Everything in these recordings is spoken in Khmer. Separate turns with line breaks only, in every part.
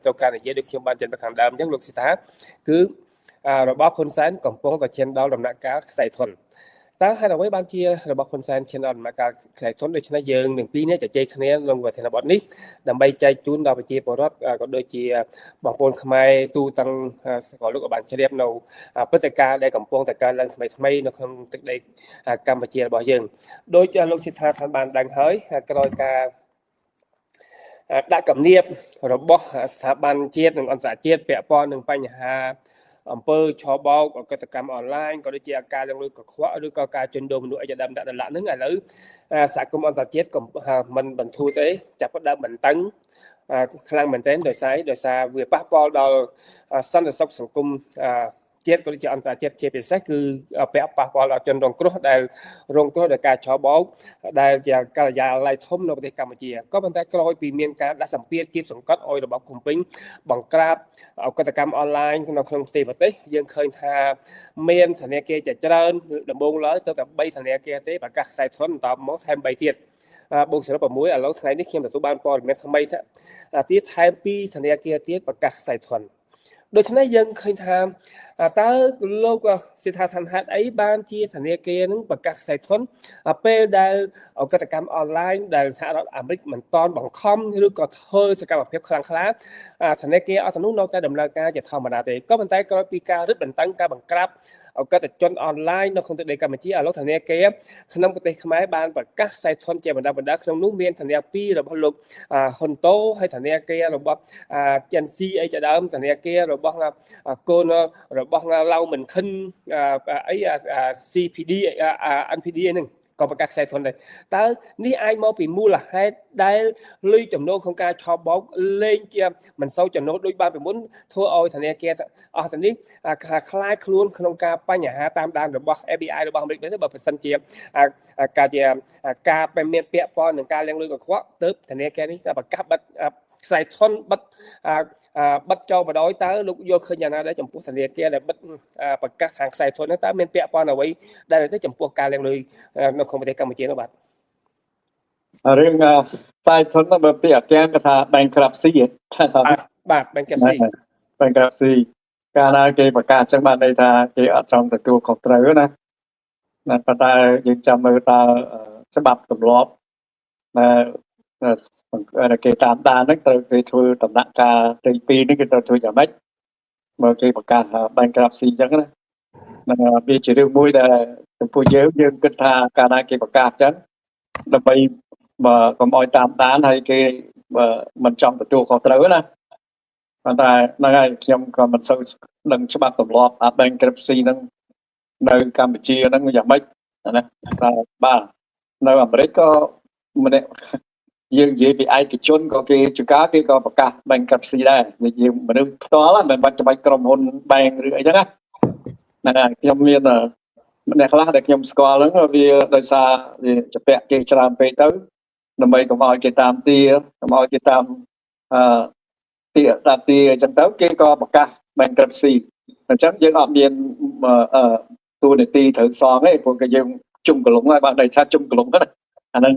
ចូលការនិយាយដូចខ្ញុំបានចិនទៅខាងដើមអញ្ចឹងលោកសិដ្ឋាគឺរបបហ៊ុនសែនកំពុងតែឈានដល់ដំណាក់កាលខ្សែធនតើហេតុអ្វីបានជារបបហ៊ុនសែនឈានដល់ដំណាក់កាលខ្សែធនដូច្នេះយើងនឹងពីរនេះជជែកគ្នាក្នុងវិធានបទនេះដើម្បីចែកជូនដល់ប្រជាពលរដ្ឋក៏ដូចជាបងប្អូនខ្មែរទូទាំងក៏លោកបានជ្រាបនៅព្រឹត្តិការណ៍ដែលកំពុងតែកើតឡើងថ្មីនៅក្នុងទឹកដីកម្ពុជារបស់យើងដោយលោកសិដ្ឋាថាបានដឹងហើយក្រោយការដាក់គំនាបរបស់ស្ថាប័នជាតិនិងអន្តរជាតិពាក់ព័ន្ធនឹងបញ្ហាអំពើឆបោកអកតកម្មអនឡាញក៏ដូចជាការលងលុយកខ្វក់ឬក៏ការជន់ដូរមនុស្សអីជាដើមដាក់ដលាក់ហ្នឹងឥឡូវសហគមន៍អន្តរជាតិមិនបន្ធូរទេចាប់ផ្ដើមបន្តឹងខ្លាំងមែនទែនដោយសារវាប៉ះពាល់ដល់សន្តិសុខសង្គមជាតិក៏ដូចជាអន្តរជាតិជាពិសេសគឺពាក់ប៉ះពាល់ដល់ជនរងគ្រោះដែលរងគ្រោះដោយការឆបោកដែលជាការិយាល័យធំនៅប្រទេសកម្ពុជាក៏ប៉ុន្តែក្រោយពីមានការដាក់សម្ពាធគៀបសង្កត់ឲ្យរបបភ្នំពេញបង្ក្រាបអកតកម្មអនឡាញនៅក្នុងប្រទេសយើងឃើញថាមានធនាគារជាច្រើនដំបូងឡើយទៅតែ3ធនាគារទេប្រកាសខ្សែធនបន្តមកថែម3ទៀតបូកសរុប6ឥឡូវថ្ងៃនេះខ្ញុំទទួលបានព័ត៌មានថ្មីថាទៀតថែម2ធនាគារទៀតប្រកាសខ្សែធនដូច្នេះយើងឃើញថាតើលោកសិដ្ឋាថាហេតុអីបានជាធនាគារនឹងប្រកាសខ្សែធនពេលដែលអកតកម្មអនឡាញដែលសហរដ្ឋអាមេរិកមិនតន់បង្ខំឬក៏ធ្វើសកម្មភាពខ្លាំងក្លាធនាគារអត់ទៅនោះនៅតែដំណើរការជាធម្មតាទេក៏ប៉ុន្តែក្រោយពីការរឹតបន្តឹងការបង្ក្រាបអកតជនអនឡាញនៅក្នុងទឹកដីកម្ពុជាឥឡូវធនាគារក្នុងប្រទេសខ្មែរបានប្រកាសខ្សែធនជាបណ្ដាក្នុងនោះមានធនាគាររបស់លោកហ៊ុនតូហើយធនាគាររបស់ចិនស៊ីអីជាដើមធនាគាររបស់កូនរបស់ឡៅមិនខិនអីCPD NPD ហ្នឹងក៏ប្រកាសខ្សែធនដែរតើនេះអាចមកពីមូលហេតុដែលលុយចំណូលក្នុងការឆបោកលេងជាមិនសូវចំណូលដូចបានពីមុនធ្វើឲ្យធនាគារអស់ទៅនេះខ្លាចខ្លួនក្នុងការបញ្ហាតាមដានរបស់ FBI របស់អាមេរិកទៅបើប្រសិនជាការមានពាក់ព័ន្ធនឹងការលាងលុយកខ្វក់ទៅធនាគារនេះsẽប្រកាសបិទខ្សែធនបិទចោលបដ ாய் តើលោកយល់ឃើញយ៉ាងណាដែរចំពោះធនាគារដែលបិទប្រកាសខាងខ្សែធនហ្នឹងតើមានពាក់ព័ន្ធអ្វីដែលទៅចំពោះការលាងលុយនៅក្នុងប្រទេសកម្ពុជានោះបាទ
រឿងខ្សែធននោះបើពីអាចារ្យគាត់ថា bankruptcy
បាទ bankruptcy
កាលណាគេប្រកាសចឹងបានន័យថាគេអត់ចង់ទទួលខុសត្រូវណាប៉ុន្តែយើងចាំមើលតើច្បាប់ទម្លាប់គេតាមដានហ្នឹងត្រូវគេធ្វើដំណាក់កាលទី2នេះគេត្រូវធ្វើយ៉ាងម៉េចមើលគេប្រកាស bankruptcy ចឹងណាវាជារឿងមួយដែលចំពោះយើងគិតថាកាលណាគេប្រកាសចឹងដើម្បីកុំឲ្យតាមដានហើយគេមិនចង់ទទួលខុសត្រូវណាប៉ុន្តែហ្នឹងហើយខ្ញុំក៏មិនសូវដឹងច្បាប់ទម្លាប់ bankruptcy ហ្នឹងនៅកម្ពុជាហ្នឹងយ៉ាងម៉េចណាបាទនៅអាមេរិកក៏ម្នាក់យើងនិយាយពីឯកជនក៏គេជួនកាលគេក៏ប្រកាស bankruptcy ដែរយើងមនុស្សផ្ទាល់មិនបាច់ច្បាច់ក្រុមហ៊ុន bank ឬអីចឹងណាហ្នឹងហើយខ្ញុំមានម្នាក់ខ្លះដែលខ្ញុំស្គាល់ហ្នឹងវាដោយសារវាជពាក់គេច្រើនពេកទៅដើម្បីកុំឲ្យគេតាមទាកុំឲ្យគេតាមទាអញ្ចឹងទៅគេក៏ប្រកាស bankruptcy អញ្ចឹងយើងអត់មានទូនាទីត្រូវសងទេព្រោះគេយើងជុំកលុងហើយបាទន័យថាជុំកលុងហ្នឹង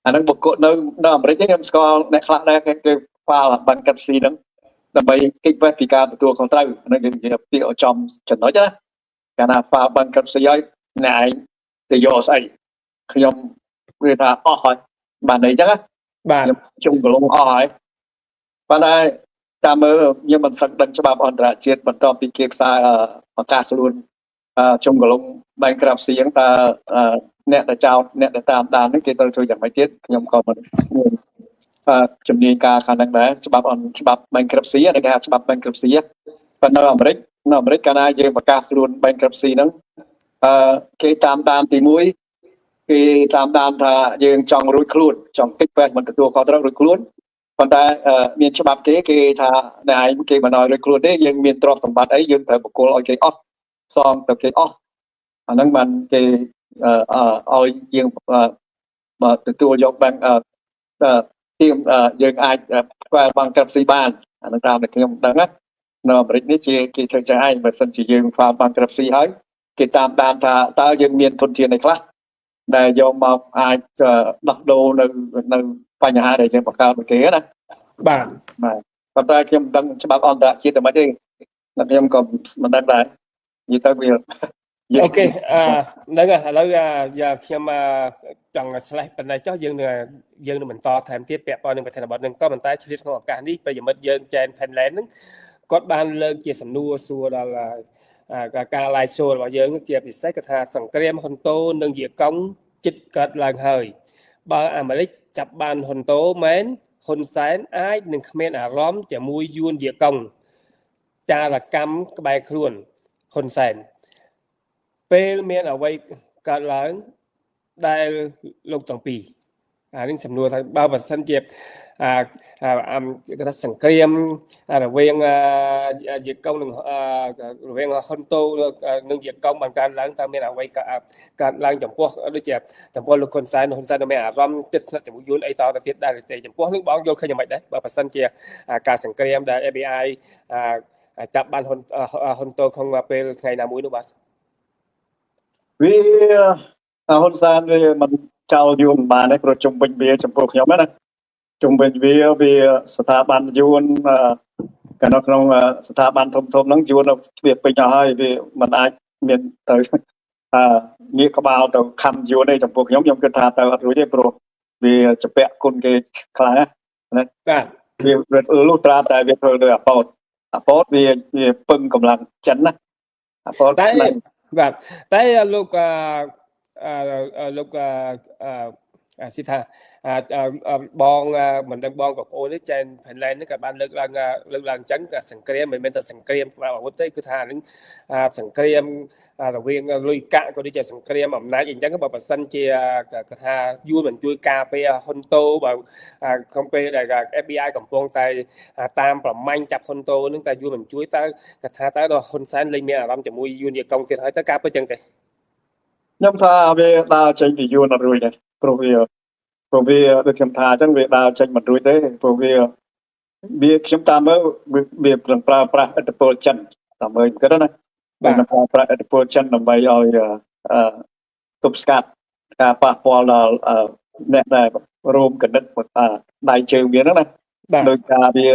អាហ្នឹងបុគ្គលនៅអាមេរិកខ្ញុំស្គាល់អ្នកខ្លះដែរគេផ្ាល់ bankruptcy ហ្នឹងដើម្បីគេចវេះពីការទទួលខុសត្រូវហ្នឹងយើងនិយាយពីឲ្យចំចំណុចណាកាលណាផ្ាល់ bankruptcy ឲ្យអ្នកឯងទៅយកស្អីខ្ញុំវាថាអស់ហើយបាទអីចឹងណា
បាទ
ខ្ញុំជុំកលុងអស់ហើយប៉ុន្តែតាមមើលខ្ញុំមិនសឹកដឹងច្បាប់អន្តរជាតិបន្ទាប់ពីគេផ្សាយប្រកាសខ្លួនជុំកលុង bankruptcy ហ្នឹងតើអ្នកដែលចោតអ្នកដែលតាមដានហ្នឹងគេត្រូវធ្វើយ៉ាងម៉េចទៀតខ្ញុំក៏មិនមានជំនាញការខាងហ្នឹងដែរច្បាប់ bankruptcy គេហៅច្បាប់ bankruptcy ប៉ុន្តែនៅអាមេរិកកាលណាយើងប្រកាសខ្លួន bankruptcy ហ្នឹងគេតាមដានទី1គេតាមដានថាយើងចង់រួចខ្លួនចង់គេចវេះមិនទទួលខុសត្រូវរួចខ្លួនប៉ុន្តែមានច្បាប់គេថាអ្នកឯងគេមិនឲ្យរួចខ្លួនទេយើងមានទ្រព្យសម្បត្តិអីយើងត្រូវបកគលឲ្យគេអស់សងទៅគេអស់អាហ្នឹងបានគេឲ្យយើងទទួលយកbank យើងអាចផ្សាយ bankruptcy បានអាហ្នឹងតាមតែខ្ញុំដឹងណានៅអាមេរិកនេះជាគេធ្វើចឹងឯងបើសិនជាយើងផ្សាយ bankruptcy ហើយគេតាមដានថាតើយើងមានធនធានអីខ្លះដែលយកមកអាចដោះដូរនៅបញ្ហាដែលយើងបង្កើតមកគេណា
បាទ
ប៉ុន្តែខ្ញុំមិនដឹងច្បាប់អន្តរជាតិតែមិនទេខ្ញុំក៏មិនដឹងដែរនិយាយទៅវា
អូខេហ្នឹងឥឡូវយ៉ាខ្ញុំចង់ឆ្លេះប៉ុណ្ណេះចុះយើងនឹងបន្តថែមទៀតពាក់ព័ន្ធនឹងប្រធានបទនឹងក៏ប៉ុន្តែឆ្លៀតក្នុងឱកាសនេះប្រិយមិត្តយើងចែន Penland ហ្នឹងគាត់បានលើកជាសំណួរសួរដល់ការ live show របស់យើងជាពិសេសគឺថាសង្គ្រាមហ៊ុនតូនិងវៀតកុងជិតកើតឡើងហើយបើអាមេរិកចាប់បានហ៊ុនតូមែនហ៊ុនសែនអាចនឹងគ្មានអារម្មណ៍ជាមួយយួនវៀតកុងចារកម្មក្បែរខ្លួនហ៊ុនសែនពេលមានអ្វីកើតឡើងដែលលោកទាំងពីរនេះសំណួរថាបើបើសិនជាគេថាសង្គ្រាមរវាងវៀតកុងនិងរវាងហ៊ុនតូនិងវៀតកុងបានកើតឡើងតើមានអ្វីកើតឡើងចំពោះដូចជាចំពោះលោកហ៊ុនសែននៅមានអារម្មណ៍ចិត្តស្និទ្ធជាមួយយួនអីតទៅទៀតដែរទេចំពោះនឹងបងយល់ឃើញយ៉ាងម៉េចដែរបើបើសិនជាការសង្គ្រាមដែល FBI ចាប់បានហ៊ុនតូក្នុងពេលថ្ងៃណាមួយនោះបាទ
វាហ៊ុនសែនវាមិនចោលយួនបានទេព្រោះជំវិញវាចំពោះខ្ញុំណាជំវិញវាស្ថាប័នយួនក្នុងស្ថាប័នធំហ្នឹងយួនវាពេញអស់ហើយវាមិនអាចមានទៅងាកក្បាលទៅខំយួនទេចំពោះខ្ញុំគិតថាទៅអត់រួចទេព្រោះវាជពាក់គុណគេខ្លាំងណា
បាទ
វាលុះត្រាតែវាធ្វើដោយអាប៉ោតវាពឹងកម្លាំងចិនណាអាប៉ោត
តែបាទតែលោកស៊ីថាបងមិនដឹងបងប្អូននេះចែន Penland នេះក៏បានលើកឡើងអញ្ចឹងក៏សង្គ្រាមមិនមែនតែសង្គ្រាមអាវុធទេគឺថានឹងសង្គ្រាមរវាងលុយកាក់ក៏ដូចជាសង្គ្រាមអំណាចអញ្ចឹងបើបើសិនជាគេថាយួនមិនជួយការពារហ៊ុនតូបើក្នុងពេលដែល FBI កំពុងតែតាមប្រមាញ់ចាប់ហ៊ុនតូនឹងតែយួនមិនជួយតើគេថាតើដល់ហ៊ុនសែនលេងមានអារម្មណ៍ជាមួយយួនវៀតកុងទៀតហើយតើការពិតអញ្ចឹងទេ
ខ្ញុំថាវាដើរចេញពីយួនអត់រួចទេព្រោះវាដូចខ្ញុំថាអញ្ចឹងវាដើរចេញមិនរួចទេព្រោះវាខ្ញុំតាមមើលវាប្រើប្រាស់ឥទ្ធិពលចិនតាមមើលគិតណាបាទប្រើប្រាស់ឥទ្ធិពលចិនដើម្បីឲ្យទប់ស្កាត់ការប៉ះពាល់ដល់អ្នកដែលរួមគណិតដៃជើងវាហ្នឹងណាដោយការវា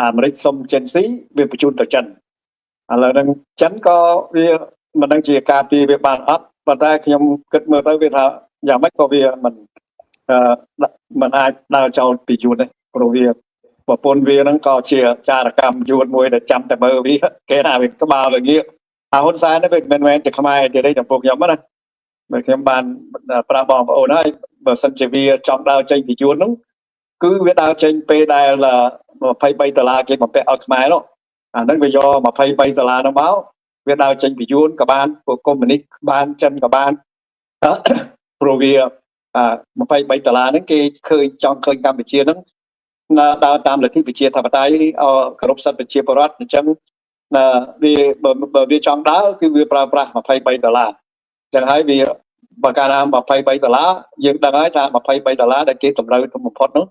អាមេរិកសុំចិនស៊ីវាបញ្ជូនទៅចិនឥឡូវហ្នឹងចិនក៏វាមិនដឹងជាការពីវាបានអត់ប៉ុន្តែខ្ញុំគិតមើលទៅវាថាយ៉ាងម៉េចក៏វាមិនអាចដើរចោលពីយួនទេព្រោះវាប្រពន្ធវាហ្នឹងក៏ជាចារកម្មយួនមួយដែលចាំតែមើលវាគេថាវាក្បាលវាងាកហ៊ុនសែននេះវាមិនមែនជាខ្មែរទេទេចំពោះខ្ញុំណាបើខ្ញុំបានប្រាប់បងប្អូនហើយបើសិនជាវាចង់ដើរចេញពីយួនហ្នឹងគឺវាដើរចេញពេលដែល$23គេបំពាក់ឲ្យខ្មែរនោះអាហ្នឹងវាយក$23ហ្នឹងមកវាដើរចេញពីយួនក៏បានពួកកុម្មុយនីសបានចិនក៏បានព្រោះវា$23ហ្នឹងគេឃើញចង់ឃើញកម្ពុជាហ្នឹងដើរតាមលទ្ធិប្រជាធិបតេយ្យគោរពសិទ្ធិប្រជាពលរដ្ឋអញ្ចឹងវាវាចង់ដើរគឺវាប្រើប្រាស់$23ចឹងហើយវាបើកាលណា$23យើងដឹងហើយថា$23ដែលគេតម្រូវបំផុតនោះ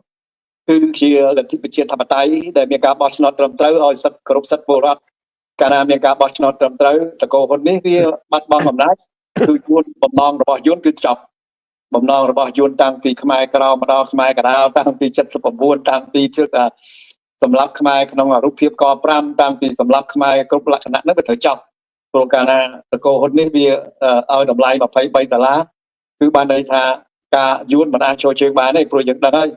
គឺជាលទ្ធិប្រជាធិបតេយ្យដែលមានការបោះឆ្នោតត្រឹមត្រូវឲ្យសិទ្ធិគោរពសិទ្ធិពលរដ្ឋកាលណាមានការបោះឆ្នោតត្រឹមត្រូវតកូលហ៊ុននេះវាបាត់បង់អំណាចគឺយួនបំណងរបស់យួនគឺចប់បំណងរបស់យួនតាំងពីខ្មែរក្រោមមកដល់ខ្មែរកណ្ដាលតាំងពី79តាំងពីជឿថាសម្រាប់ខ្មែរក្នុងរូបភាពក5តាំងពីសម្រាប់ខ្មែរគ្រប់លក្ខណៈនោះវាត្រូវចប់ព្រោះកាលណាតកូលហ៊ុននេះវាឲ្យតម្លៃ$23គឺបានន័យថាការយួនមិនអាចចូលជើងបានទេព្រោះយើងដឹងហើយ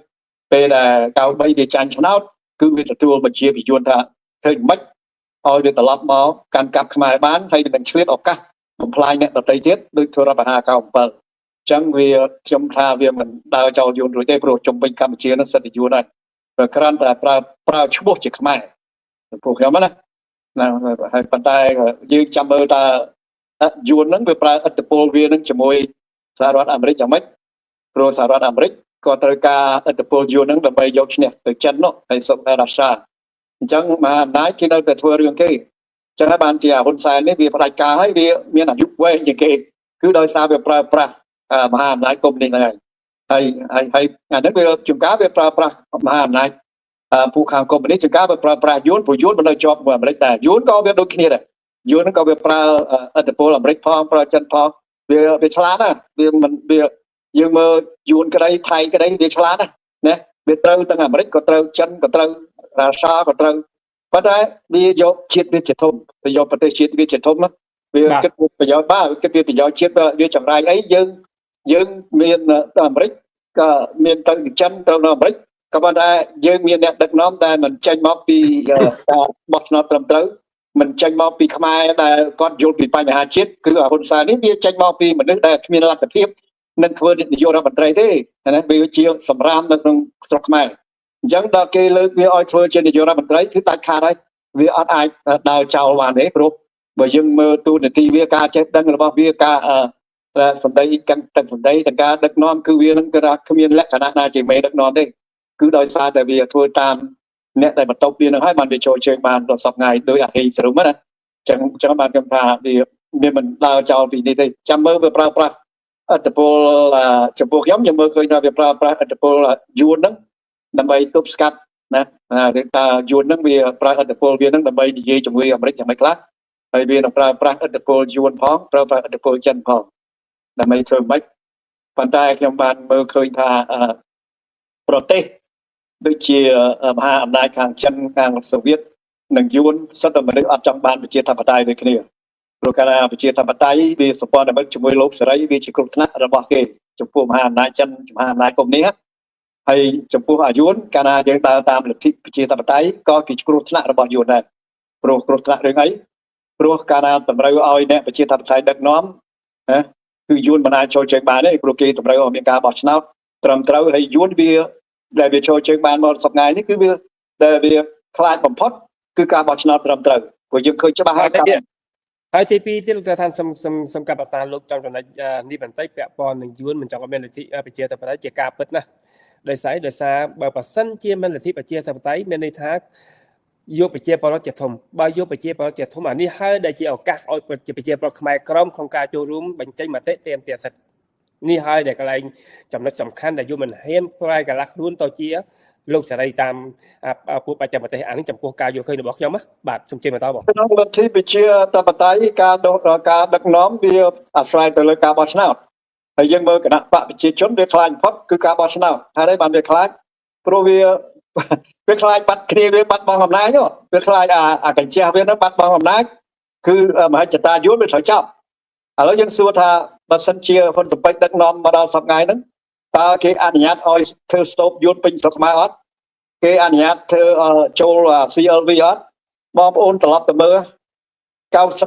ពេលដែល93វាចាញ់ឆ្នោតគឺវាទទួលបញ្ជាពីយួនថាធ្វើម៉េចឲ្យវាត្រឡប់មកកាន់កាប់ខ្មែរបានហើយនឹងឆ្លៀតឱកាសបំផ្លាញអ្នកដទៃទៀតដូចធ្វើរដ្ឋប្រហារ97ចឹងវាខ្ញុំថាវាមិនដើរចោលយួនរួចទេព្រោះជំវិញកម្ពុជានឹងសិទ្ធិយួនហើយតែគ្រាន់តែប្រើឈ្មោះជាខ្មែរពួកខ្ញុំណាហើយប៉ុន្តែយើងចាំមើលតើយួនហ្នឹងវាប្រើឥទ្ធិពលវានឹងជាមួយសហរដ្ឋអាមេរិកយ៉ាងម៉េចព្រោះសហរដ្ឋអាមេរិកក៏ត្រូវការឥទ្ធិពលយួនហ្នឹងដើម្បីយកឈ្នះទៅចិននោះហើយសុខតែរុស្ស៊ីអញ្ចឹងមហាអំណាចគេនៅតែធ្វើរឿងគេអញ្ចឹងហើយបានជាហ៊ុនសែននេះវាផ្ដាច់ការហើយវាមានអាយុវែងជាងគេគឺដោយសារវាប្រើប្រាស់មហាអំណាចកុម្មុយនីសហ្នឹងហើយអានេះវាជួនកាលវាប្រើប្រាស់មហាអំណាចពួកខាងកុម្មុយនីសជួនកាលវាប្រើប្រាស់យួនព្រោះយួនមិននៅជាប់ជាមួយអាមេរិកដែរយួនក៏វាដូចគ្នាដែរយួនហ្នឹងក៏វាប្រើឥទ្ធិពលអាមេរិកផងប្រើចិនផងវាឆ្លាតណាវាយើងមើលយួនក្តីថៃក្តីវាឆ្លាតណាវាត្រូវទាំងអាមេរិកក៏ត្រូវចិនក៏ត្រូវ រាសាក៏ត្រូវប៉ុន្តែវាយកជាតិវាជាធំទៅយកប្រទេសជាតិវាជាធំណាវាគិតប្រយោជន៍បាទគិតវាប្រយោជន៍ជាតិវាចង្រៃអីយើងមានទៅអាមេរិកក៏មានទៅចិនទៅនៅអាមេរិកក៏ប៉ុន្តែយើងមានអ្នកដឹកនាំដែលមិនចេញមកពីការបោះឆ្នោតត្រឹមត្រូវមិនចេញមកពីខ្មែរដែលគាត់យល់ពីបញ្ហាជាតិគឺហ៊ុនសែននេះវាចេញមកពីមនុស្សដែលគ្មានលទ្ធភាពនឹងធ្វើនាយករដ្ឋមន្ត្រីទេណាវាជាសម្រាមនៅក្នុងស្រុកខ្មែរអញ្ចឹងដល់គេលើកវាឲ្យធ្វើជានាយករដ្ឋមន្ត្រីគឺដាច់ខាតហើយវាអត់អាចដើរចោលបានទេព្រោះបើយើងមើលទូនាទីវាការចេះដឹងរបស់វាការសម្ដីកាន់ទឹកសម្ដីទាំងការដឹកនាំគឺវានឹងគឺថាគ្មានលក្ខណៈណាជាមេដឹកនាំទេគឺដោយសារតែវាធ្វើតាមអ្នកដែលបន្ទប់វានឹងហើយបានវាចូលជើងបានដល់សប្តាហ៍ដោយអាហេសរុបណាអញ្ចឹងបានខ្ញុំថាវាមិនដើរចោលពីនេះទេចាំមើលវាប្រើប្រាស់អត្តពលចំពោះខ្ញុំមើលឃើញថាវាប្រើប្រាស់អត្តពលយួនហ្នឹងដើម្បីទប់ស្កាត់ណាឬថាយួនហ្នឹងវាប្រើអត្តពលវាហ្នឹងដើម្បីនិយាយជាមួយអាមេរិកយ៉ាងម៉េចខ្លះហើយវានឹងប្រើប្រាស់អត្តពលយួនផងប្រើប្រាស់អត្តពលចិនផងដើម្បីធ្វើម៉េចប៉ុន្តែខ្ញុំបានមើលឃើញថាប្រទេសដូចជាមហាអំណាចខាងចិនខាងសូវៀតនិងយួនសិតតែមនុស្សអត់ចង់បានប្រជាធិបតេយ្យដូចគ្នាព្រោះកាលណាប្រជាធិបតេយ្យវាសម្ព័ន្ធមិត្តជាមួយលោកសេរីវាជាគ្រោះថ្នាក់របស់គេចំពោះមហាអំណាចចិនមហាអំណាចកុម្មុយនីសហើយចំពោះអាយួនកាលណាយើងដើរតាមលទ្ធិប្រជាធិបតេយ្យក៏ជាគ្រោះថ្នាក់របស់យួនដែរព្រោះគ្រោះថ្នាក់រឿងអីព្រោះកាលណាតម្រូវឲ្យអ្នកប្រជាធិបតេយ្យដឹកនាំណាគឺយួនមិនអាចចូលជើងបានទេព្រោះគេតម្រូវឲ្យមានការបោះឆ្នោតត្រឹមត្រូវហើយយួនវាដែលវាចូលជើងបានមកសប្តាហ៍នេះគឺវាដែលវាខ្លាចបំផុតគឺការបោះឆ្នោតត្រឹមត្រូវព្រោះយើងឃើញច្បាស់
ហើយទី2ទៀតលោកថាសំកាត់ប្រសាលោកចង់ចំណុចនេះបន្តិចពាក់ព័ន្ធនឹងយួនមិនចង់ឲ្យមានលទ្ធិប្រជាធិបតេយ្យជាការពិតណាដោយសារបើប៉ះសិនជាមានលទ្ធិប្រជាធិបតេយ្យមានន័យថាយកប្រជាពលរដ្ឋជាធំបើយកប្រជាពលរដ្ឋជាធំអានេះហើយដែលជាឱកាសឲ្យប្រជាពលរដ្ឋខ្មែរក្រមក្នុងការចូលរួមបញ្ចេញមតិទាមទារសិទ្ធិនេះហើយដែលកន្លែងចំណុចសំខាន់ដែលយួនមិនហ៊ានប្រែកន្លះខ្លួនទៅជាលោកសេរីតាមពួកបច្ចេកទេសអានេះចំពោះការយល់ឃើញរបស់ខ្ញុំណាបាទសូមជម្រាបបន្តបង
ក្នុងលទ្ធិប្រជាធិបតេយ្យការដឹកនាំវាអាស្រ័យទៅលើការបោះឆ្នោតហើយយើងមើលគណៈបកប្រជាជនវាខ្លាចបំផុតគឺការបោះឆ្នោតហើយđâyបានវាខ្លាចព្រោះវាខ្លាចបាត់គ្នាវាបាត់បង់អំណាចវាខ្លាចអាកញ្ចេះវានឹងបាត់បង់អំណាចគឺមហិច្ឆតាយួនវាត្រូវចាប់ឥឡូវយើងសួរថាបើសិនជាហ៊ុនស៊ុបពេជ្រដឹកនាំមកដល់សប្តាហ៍ហ្នឹងតើគេអនុញ្ញាតឲ្យធ្វើស្ទូបយួនពេញស្រុកខ្មែរអត់គេអនុញ្ញាតធ្វើចូល CLV អត់បងប្អូនត្រឡប់ទៅមើល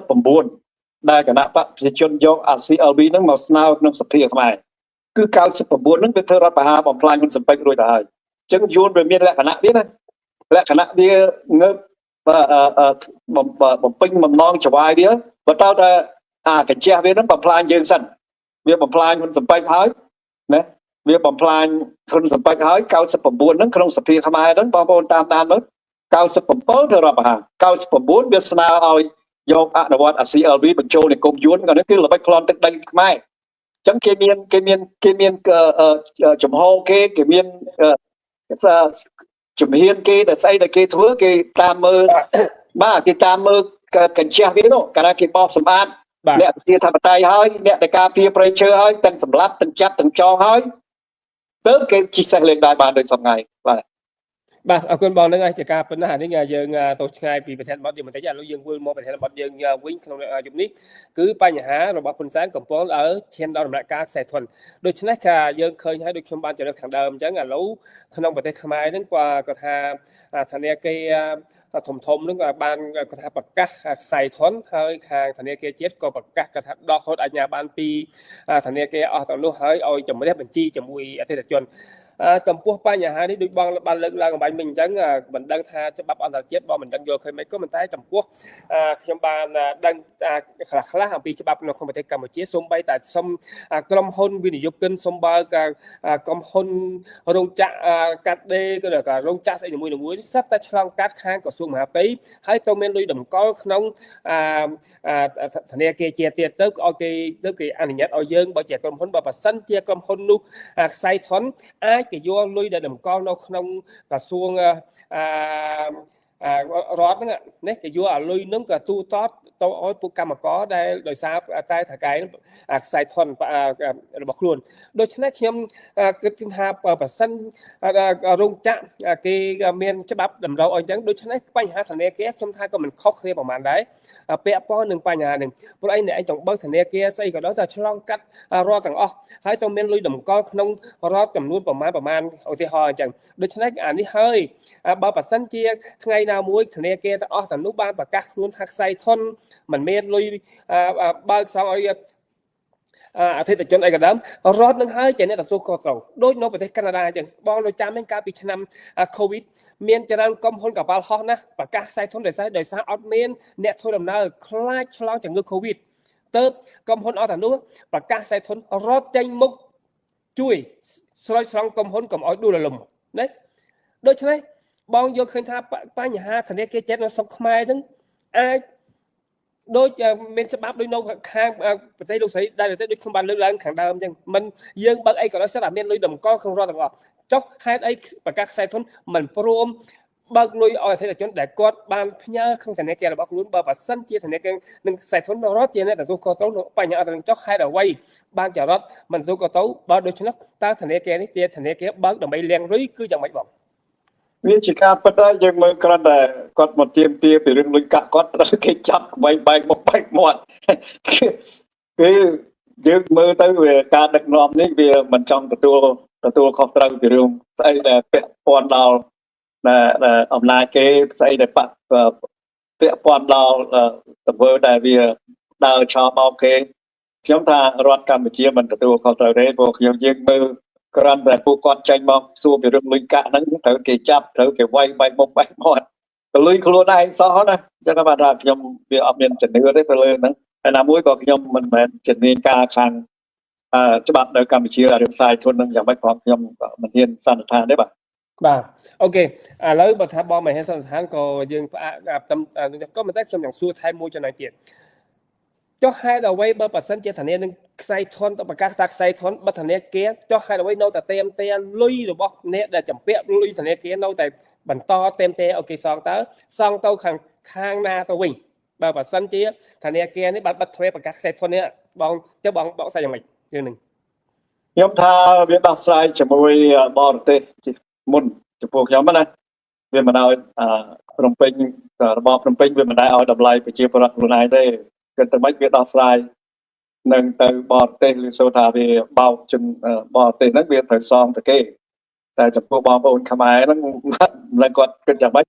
99ដែលគណៈបកប្រជាជនយក CLV ហ្នឹងមកស្នើក្នុងសភាខ្មែរគឺ99ហ្នឹងវាធ្វើរដ្ឋប្រហារបំផ្លាញហ៊ុនស៊ុបពេជ្ររួចទៅហើយអញ្ចឹងយួនវាមានលក្ខណៈវាណាលក្ខណៈវាងើបបំពេញបំណងចវាយវាបើតើតែកញ្ចេះវាហ្នឹងបំផ្លាញយើងសិនវាបំផ្លាញហ៊ុនស៊ុបពេជ្រហើយណាវាបំផ្លាញហ៊ុនស៊ុបពេជ្រហើយ99ហ្នឹងក្នុងសភាខ្មែរហ្នឹងបងប្អូនតាមដានមើល97ធ្វើរដ្ឋប្រហារ99វាស្នើឲ្យយកអនុវត្ត CLV បញ្ចូលនិគមយួនក៏នេះគឺល្បិចប្លន់ទឹកដីខ្មែរអញ្ចឹងគេមានចំហគេមានជំហានគេដែលស្អីដែលគេធ្វើគេតាមមើលបាទគេតាមមើលកញ្ចេះវានោះកាលណាគេបោះសម្បត្តិអ្នកប្រជាធិបតេយ្យហើយអ្នកដែលការពារប្រៃឈើហើយទាំងសម្លាប់ទាំងចាប់ទាំងចងហើយទៅគេជីសេះលេងដែរបានដូចសប្តាហ៍
បាទអរគុណបងនឹងជាការប៉ុណ្ណានេះយើងទៅឆ្ងាយពីប្រធានបទយើងបន្តិចឥឡូវយើងវិលមកប្រធានបទយើងវិញក្នុងយប់នេះគឺបញ្ហារបស់ហ៊ុនសែនកំពុងឲ្យឈានដល់ដំណាក់កាលខ្សែធនដូច្នេះថាយើងឃើញហើយដូចខ្ញុំបានជម្រាបខាងដើមអញ្ចឹងឥឡូវក្នុងប្រទេសខ្មែរហ្នឹងគាត់ថាធនាគារធំហ្នឹងបានគាត់ថាប្រកាសខ្សែធនហើយខាងធនាគារជាតិក៏ប្រកាសគាត់ថាដកហូតអាជ្ញាប័ណ្ណពីធនាគារអស់ទៅនោះហើយឲ្យជំនះបញ្ជីជាមួយអតិថិជនចំពោះបញ្ហានេះដូចបងបានលើកឡើងអំបញ្ញមិញអញ្ចឹងមិនដឹងថាច្បាប់អន្តរជាតិបងមិនដឹងយល់ឃើញមិនក៏ប៉ុន្តែចំពោះខ្ញុំបានដឹងខ្លះអំពីច្បាប់នៅក្នុងប្រទេសកម្ពុជាសូម្បីតែសុំក្រុមហ៊ុនវិនិយោគិនសូមបើក្រុមហ៊ុនរោងចក្រកាត់ដេរក៏រោងចក្រស្អីមួយនេះសិតតែឆ្លងកាត់ខាងក្រសួងមហាផ្ទៃហើយទៅមានលុយតម្កល់ក្នុងធនាគារជាទៀតទៅឲ្យគេអនុញ្ញាតឲ្យយើងបើជាក្រុមហ៊ុនបើប៉ះសិនជាក្រុមហ៊ុននោះខ្សែធនអាចគេយកលុយដែលតម្កល់នៅក្នុងក្រសួងរដ្ឋហ្នឹងនេះគេយកអាលុយហ្នឹងក៏ទូទាត់ ទៅឲ្យពួកកម្មករដែលដោយសារតែថកែខ្សែធនរបស់ខ្លួនដូច្នេះខ្ញុំគិតថាប្រសិនរោងចក្រគេមានច្បាប់តម្រូវឲ្យអញ្ចឹងដូច្នេះបញ្ហាធនាគារខ្ញុំថាក៏មិនខុសគ្នាប្រហែលដែរពាក់ព័ន្ធនឹងបញ្ហានេះព្រោះឯងអ្នកឯងចង់បើកធនាគារស្អីក៏ដោយតែឆ្លងកាត់រដ្ឋទាំងអស់ហើយទៅមានលុយតម្កល់ក្នុងរដ្ឋចំនួនប្រមាណឧទាហរណ៍អញ្ចឹងដូច្នេះអានេះហើយបើប្រសិនជាថ្ងៃណាមួយធនាគារទាំងអស់ទាំងនោះបានប្រកាសខ្លួនថាខ្សែធនមិនមានលុយបើកសងឲ្យអធិជនអីក៏ដើមរដ្ឋនឹងហើយជាអ្នកទទួលខុសត្រូវដូចនៅប្រទេសកាណាដាអញ្ចឹងបងនៅចាំមានកាលពីឆ្នាំ COVID មានច្រើនក្រុមហ៊ុនកប៉ាល់ហោះណាប្រកាសខ្សែធនដោយសារអត់មានអ្នកធ្វើដំណើរខ្លាចឆ្លងជំងឺ COVID ទៅក្រុមហ៊ុនអត់ទាំងនោះប្រកាសខ្សែធនរដ្ឋចេញមុខជួយស្រោចស្រង់ក្រុមហ៊ុនកុំឲ្យដួលរលំណាដូច្នេះបងយល់ឃើញថាបញ្ហាធនាគារចិត្តនៅស្រុកខ្មែរហ្នឹងអាចដូចមានច្បាប់ដូចនៅខាងប្រទេសលោកស្រីដែលដូចខ្ញុំបានលើកឡើងខាងដើមអញ្ចឹងមិនយើងបើកអីក៏ដោយសិនតែមានលុយតម្កល់ក្នុងរដ្ឋទាំងអស់ចុះហេតុអីប្រកាសខ្សែធនមិនព្រមបើកលុយឲ្យអតិថិជនដែលគាត់បានផ្ញើក្នុងធនាគាររបស់ខ្លួនបើសិនជាធនាគារនឹងខ្សែធនរដ្ឋជាអ្នកទទួលខុសត្រូវនៅបញ្ហាទាំងចុះហេតុអ្វីបានជារដ្ឋមិនទទួលខុសត្រូវបើដូច្នេះតើធនាគារនេះជាធនាគារបើកដើម្បីលាងរុយគឺយ៉ាងម៉េចបង
វាជាការពិតហើយយើងមើលគ្រាន់តែគាត់មកទៀមទាពីរឿងលុយកាក់គាត់ត្រូវគេចាប់បែកមកបែកមាត់គឺយើងមើលទៅវាការដឹកនាំនេះវាមិនចង់ទទួលខុសត្រូវពីរឿងស្អីដែលពាក់ព័ន្ធដល់អំណាចគេស្អីដែលពាក់ព័ន្ធដល់ទង្វើដែលវាដើរឆោបបោកគេខ្ញុំថារដ្ឋកម្ពុជាមិនទទួលខុសត្រូវទេព្រោះយើងមើលគ្រាន់តែពួកគាត់ចេញមកសួរពីរឿងលុយកាក់ហ្នឹងត្រូវគេចាប់ត្រូវគេវាយបែកមុខបែកមាត់ទៅលុយខ្លួនឯងសោះណាអញ្ចឹងបាទថាខ្ញុំវាអត់មានជំនឿទេទៅលើហ្នឹងហើយណាមួយក៏ខ្ញុំមិនមែនជំនាញការខាងច្បាប់នៅកម្ពុជារឿងផ្សាយធននឹងយ៉ាងម៉េចផងខ្ញុំមិនហ៊ានសន្និដ្ឋានទេបាទ
អូខេឥឡូវបើថាបងមិនហ៊ានសន្និដ្ឋានក៏យើងផ្អាកក៏មិនតែខ្ញុំចង់សួរថែមមួយចំណុចទៀតចុះហេតុអ្វីបើប៉ះសិនជាធនានឹងខ្សែធនទៅប្រកាសថាខ្សែធនបើធនាគារចុះហេតុអ្វីនៅតែតែលុយរបស់អ្នកដែលចម្ពាក់លុយធនាគារនៅតែបន្តតែអូខេសងទៅខាងណាទៅវិញបើប៉ះសិនជាធនាគារនេះបាត់បិទទ្វេប្រកាសខ្សែធននេះបងចុះបងស្អីយ៉ាងម៉េចរឿងនេះ
ខ្ញុំថាវាដោះស្រាយជាមួយបរទេសមុនចំពោះខ្ញុំណាវាមិនឲ្យភ្នំពេញរបបភ្នំពេញវាមិនដែរឲ្យតម្លៃប្រជាពលរដ្ឋខ្លួនឯងទេគឺតែមិនវាដោះស្រាយនឹងទៅបរទេសឬសូថាវាបោកជនបរទេសហ្នឹងវាត្រូវសងទៅគេតែចំពោះបងប្អូនខ្មែរហ្នឹងឡើងគាត់គិតយ៉ាងម៉េច